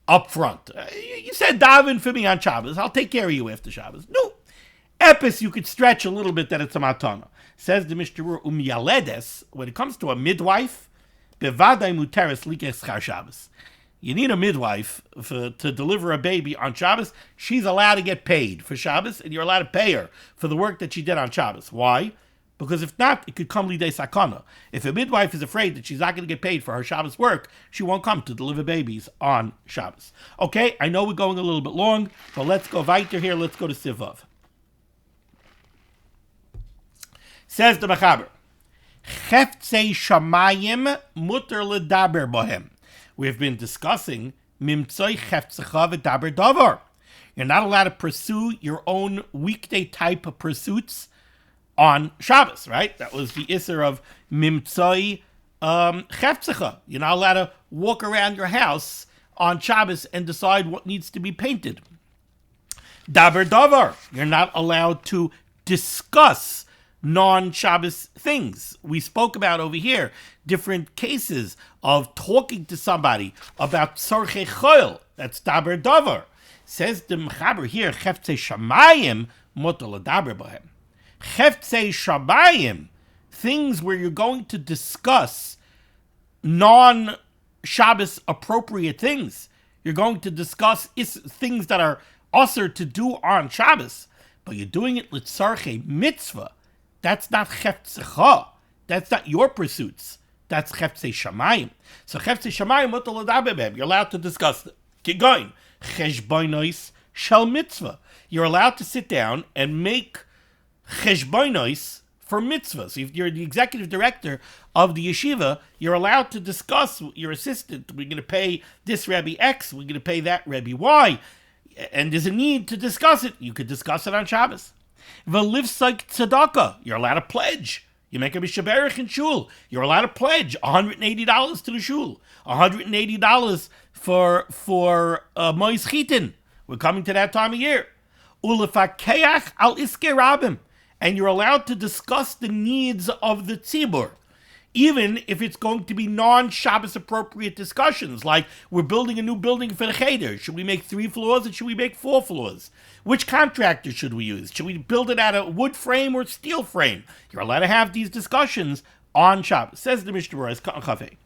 up front. You said daven for me on Shabbos, I'll take care of you after Shabbos. No. Epis, you could stretch a little bit that it's a matana. Says the Mishnah Berurah, yaledes, when it comes to a midwife, bevadai muteres likech schar Shabbos. You need a midwife to deliver a baby on Shabbos. She's allowed to get paid for Shabbos, and you're allowed to pay her for the work that she did on Shabbos. Why? Because if not, it could come lidei sakana. If a midwife is afraid that she's not going to get paid for her Shabbos work, she won't come to deliver babies on Shabbos. Okay, I know we're going a little bit long, but let's go weiter here. Let's go to Sivav. Says the Mechaber, Cheftzei shamayim muter ledaber bohem. We've been discussing mimtzoi cheftzecha v'daber davar. You're not allowed to pursue your own weekday type of pursuits on Shabbos, right? That was the Isser of Mimtzai Chefzecha. You're not allowed to walk around your house on Shabbos and decide what needs to be painted. Daber Davar. You're not allowed to discuss non-Shabbos things. We spoke about over here different cases of talking to somebody about Tzorchei Choil. That's Daber Davar. Says the Mechaber here, Cheftzei Shamayim Mutar L'daber Bahem. Cheftzei Shamayim, things where you're going to discuss non-Shabbos appropriate things. You're going to discuss things that are usher to do on Shabbos, but you're doing it l'tzarchei mitzvah. That's not cheftzecha. That's not your pursuits. That's cheftzei shamayim. So cheftzei shamayim mutar l'daber b'hem. You're allowed to discuss it. Keep going. Cheshbonos shel mitzvah. You're allowed to sit down and make cheshbonos for mitzvah. So if you're the executive director of the yeshiva, you're allowed to discuss with your assistant. We're going to pay this Rebbe X. We're going to pay that Rebbe Y. And there's a need to discuss it. You could discuss it on Shabbos. V'livsek tzedakah. You're allowed to pledge. You make a mishaberich in shul. You're allowed to pledge $180 to the shul. $180 for mois chitin. We're coming to that time of year. Ulefakeach al iske rabim. And you're allowed to discuss the needs of the tzibur, even if it's going to be non-Shabbos appropriate discussions, like we're building a new building for the cheder. Should we make 3 floors or should we make 4 floors? Which contractor should we use? Should we build it out of wood frame or steel frame? You're allowed to have these discussions on Shabbos. Says the Mishnah Berurah, Chafei.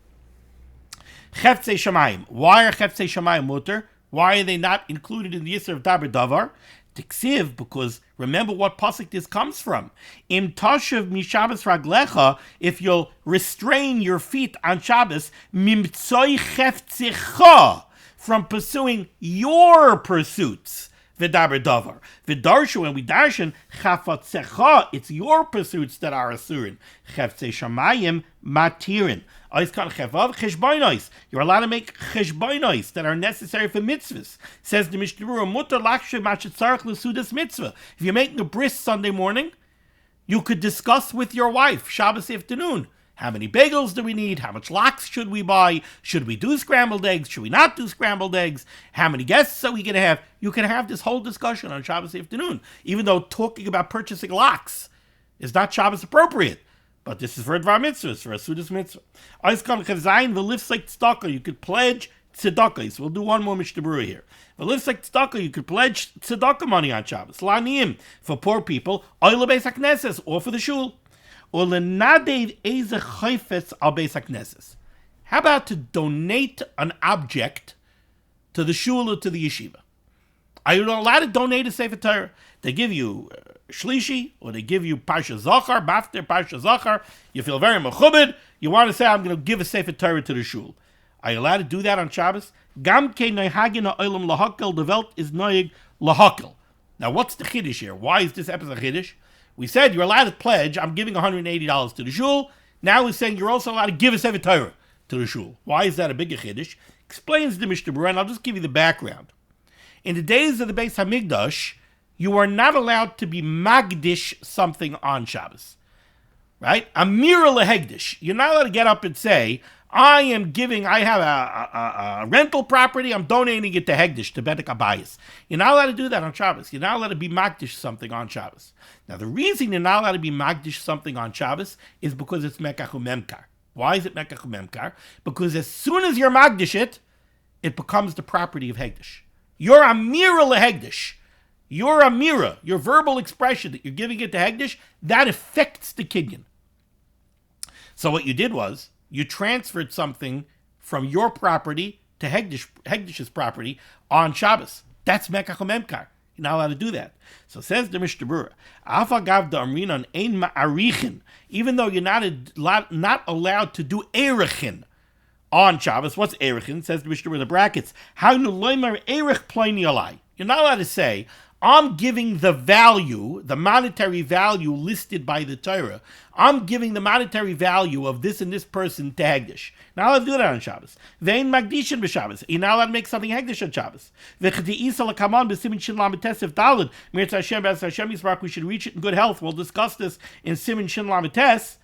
Cheftzei Shamayim. Why are Cheftzei Shamayim mutar? Why are they not included in the Yisr of Daber Davar? Tiksiv, because remember what pasuk this comes from. Im tashav mishabbos raglecha, if you'll restrain your feet on Shabbos, mimtzoi cheftzecha, from pursuing your pursuits. V'daber davar. V'darshu, and we darshan, chafatzecha, it's your pursuits that are asurin. Cheftzei shamayim matirin. You're allowed to make cheshbonos that are necessary for mitzvahs. Says the Mishnah Berurah, mutar lakshe machetzarech l'sudas mitzvah. If you're making a bris Sunday morning, you could discuss with your wife Shabbos afternoon. How many bagels do we need? How much lox should we buy? Should we do scrambled eggs? Should we not do scrambled eggs? How many guests are we going to have? You can have this whole discussion on Shabbos afternoon, even though talking about purchasing lox is not Shabbos appropriate. But this is for a Dvar Mitzvahs, for a Sudas Mitzvah. You could pledge tzedakah. So we'll do one more Mishnah Berurah here. You could pledge tzedakah money on Shabbos. La'aniyim, for poor people, or for the shul. How about to donate an object to the shul or to the yeshiva? Are you allowed to donate a Sefer Torah? They give you Shlishi, or they give you Parsha Zachar, Bafter Parsha Zachar. You feel very mechubed. You want to say, I'm going to give a Sefer Torah to the shul. Are you allowed to do that on Shabbos? Gam ke noihagin ha'olam lahakel, the Welt is noig lahakel. Now, what's the chiddush here? Why is this episode chiddush? We said you're allowed to pledge, I'm giving $180 to the shul. Now we're saying you're also allowed to give a Sefer Torah to the shul. Why is that a bigger chiddush? Explains the Mishnah Berurah, and I'll just give you the background. In the days of the Beis HaMikdash, you are not allowed to be magdish something on Shabbos, right? Amira lehegdish. You're not allowed to get up and say, I have a rental property, I'm donating it to Hegdish, to Bedek Abayis. You're not allowed to do that on Shabbos. You're not allowed to be magdish something on Shabbos. Now, the reason you're not allowed to be magdish something on Shabbos is because it's Mekach u'Memkar. Why is it Mekach u'Memkar? Because as soon as you're magdish it becomes the property of Hegdish. You're Amira lehegdish. Your amira, your verbal expression that you're giving it to Hegdish, that affects the kinyan. So what you did was, you transferred something from your property to Hegdish's property on Shabbos. That's Mekach u'Memkar. You're not allowed to do that. So says the Mishnah Berurah, Afagav da'amrinan ein ma'arichin, even though you're not allowed to do erechin on Shabbos. What's erechin? Says the Mishnah Berurah in the brackets, how nu loymar erech ploini alai. You're not allowed to say, I'm giving the value, the monetary value listed by the Torah. I'm giving the monetary value of this and this person to Hegdish. Now let's do that on Shabbos. Vein Magdishin b'Shabbos. You're not allowed to make something Hegdish on Shabbos. V'chdi'isa l'kaman b'simin shin lamed tesef daled. Mirtz Hashem b'ez Hashem Yisbarach. We should reach it in good health. We'll discuss this in Siman shin lamed tes.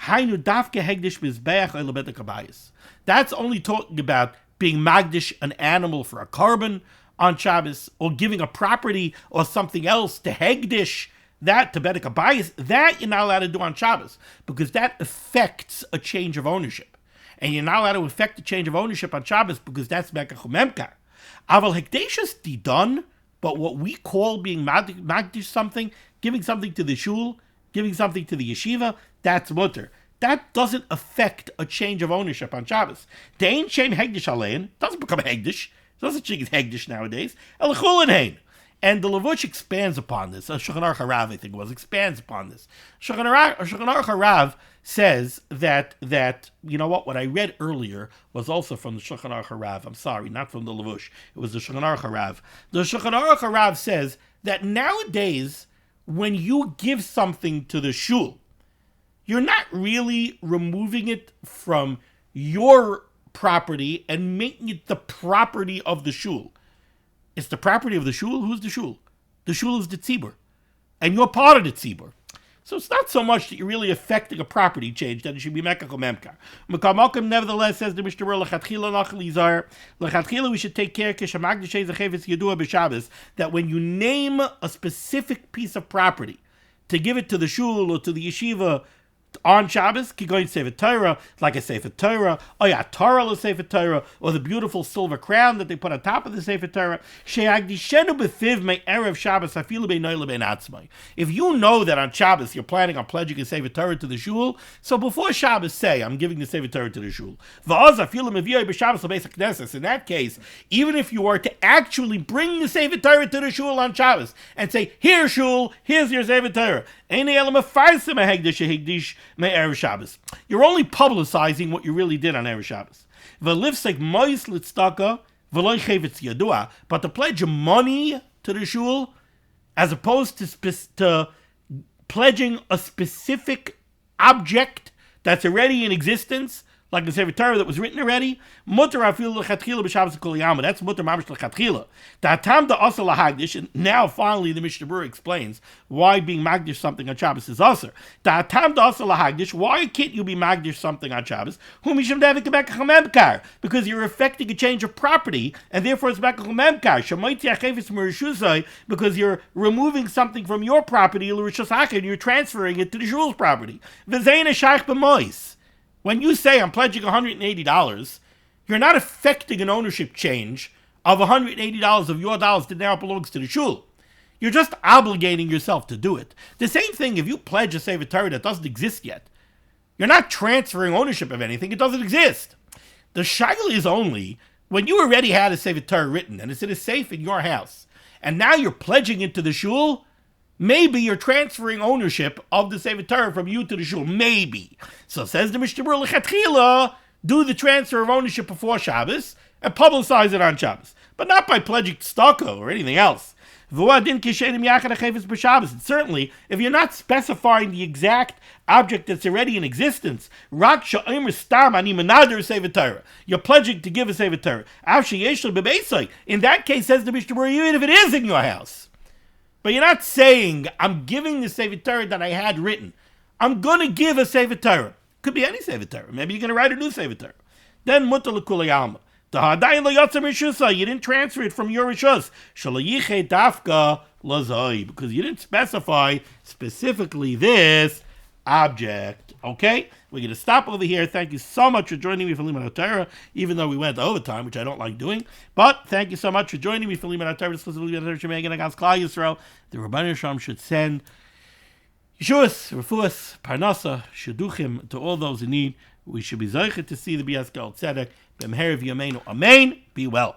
Hainu dafke Hegdish mizbeach oil bet kabayis. That's only talking about being Magdish an animal for a carbon on Shabbos, or giving a property or something else to Hegdish, that to Bedek Abayis, that you're not allowed to do on Shabbos, because that affects a change of ownership. And you're not allowed to affect the change of ownership on Shabbos, because that's Mekach Memkar. Aval Hegdish is done, but what we call being Magdish something, giving something to the shul, giving something to the yeshiva, that's mutter. That doesn't affect a change of ownership on Shabbos. Dein Shem Hegdish Alein doesn't become Hegdish. There's no such thing as Hegdish nowadays. And the Levush expands upon this. Shulchan Aruch Harav, I think it was, expands upon this. Shulchan Aruch Harav says that you know what I read earlier was also from the Shulchan Aruch Harav. I'm sorry, not from the Levush. It was the Shulchan Aruch Harav. The Shulchan Aruch Harav says that nowadays, when you give something to the shul, you're not really removing it from your property and making it the property of the shul. It's the property of the shul. Who's the shul? The shul is the tzibur, and you're part of the tzibur. So it's not so much that you're really affecting a property change that it should be mekach or memkar. Mekam nevertheless says the Mishnah Berurah lechatchila we should take care that when you name a specific piece of property to give it to the shul or to the yeshiva on Shabbos, Kigoyin Sefer Torah, like a Sefer Torah, or HaTorah the Sefer Torah, or the beautiful silver crown that they put on top of the Sefer Torah. If you know that on Shabbos you're planning on pledging a Sefer Torah to the shul, so before Shabbos say, I'm giving the Sefer Torah to the shul. In that case, even if you were to actually bring the Sefer Torah to the shul on Shabbos and say, here shul, here's your Sefer Torah, you're only publicizing what you really did on Erev Shabbos. But to pledge money to the shul, as opposed to pledging a specific object that's already in existence, like the Sefer Torah that was written already, mutter afilu lechatchila b'Shabbos kol yama. That's mutter mamish lechatchila. Ta'atam da'asar lahagdish. And now finally the Mishnah Berurah explains why being magdish something on Shabbos is asar. Ta'atam da'asar lahagdish. Why can't you be magdish something on Shabbos? Humisham davik mekach memkar. Because you're affecting a change of property, and therefore it's mekach memkar. Shemaiti achefis merishusai. Because you're removing something from your property l'rishus hacha, and you're transferring it to the shul's property. V'zein shaykh b'mois. When you say I'm pledging $180, you're not affecting an ownership change of $180 of your dollars that now belongs to the shul. You're just obligating yourself to do it. The same thing if you pledge a Sefer Torah that doesn't exist yet. You're not transferring ownership of anything. It doesn't exist. The shaila is only when you already had a Sefer Torah written and it's in a safe in your house, and now you're pledging it to the shul. Maybe you're transferring ownership of the Sefer Torah from you to the shul. Maybe. So says the Mishnah Berurah, lechatchila, do the transfer of ownership before Shabbos and publicize it on Shabbos, but not by pledging tzedakah or anything else. And certainly, if you're not specifying the exact object that's already in existence, you're pledging to give a Sefer Torah. In that case, says the Mishnah Berurah, even if it is in your house. But you're not saying, I'm giving the Sefer Torah that I had written. I'm going to give a Sefer Torah. Could be any Sefer Torah. Maybe you're going to write a new Sefer Torah. Then mutter l'kulei alma. You didn't transfer it from your rishus. Because you didn't specify specifically this object. Okay? We're going to stop over here. Thank you so much for joining me for limud HaTorah, even though we went overtime, which I don't like doing. But thank you so much for joining me for limud HaTorah. The Rabbanim Shalom should send Yeshuas, Refuas, Parnasa, Shidduchim to all those in need. We should be zeichet to see the Bias Gal Tzedek. B'meherav Yameinu. Amen. Be well.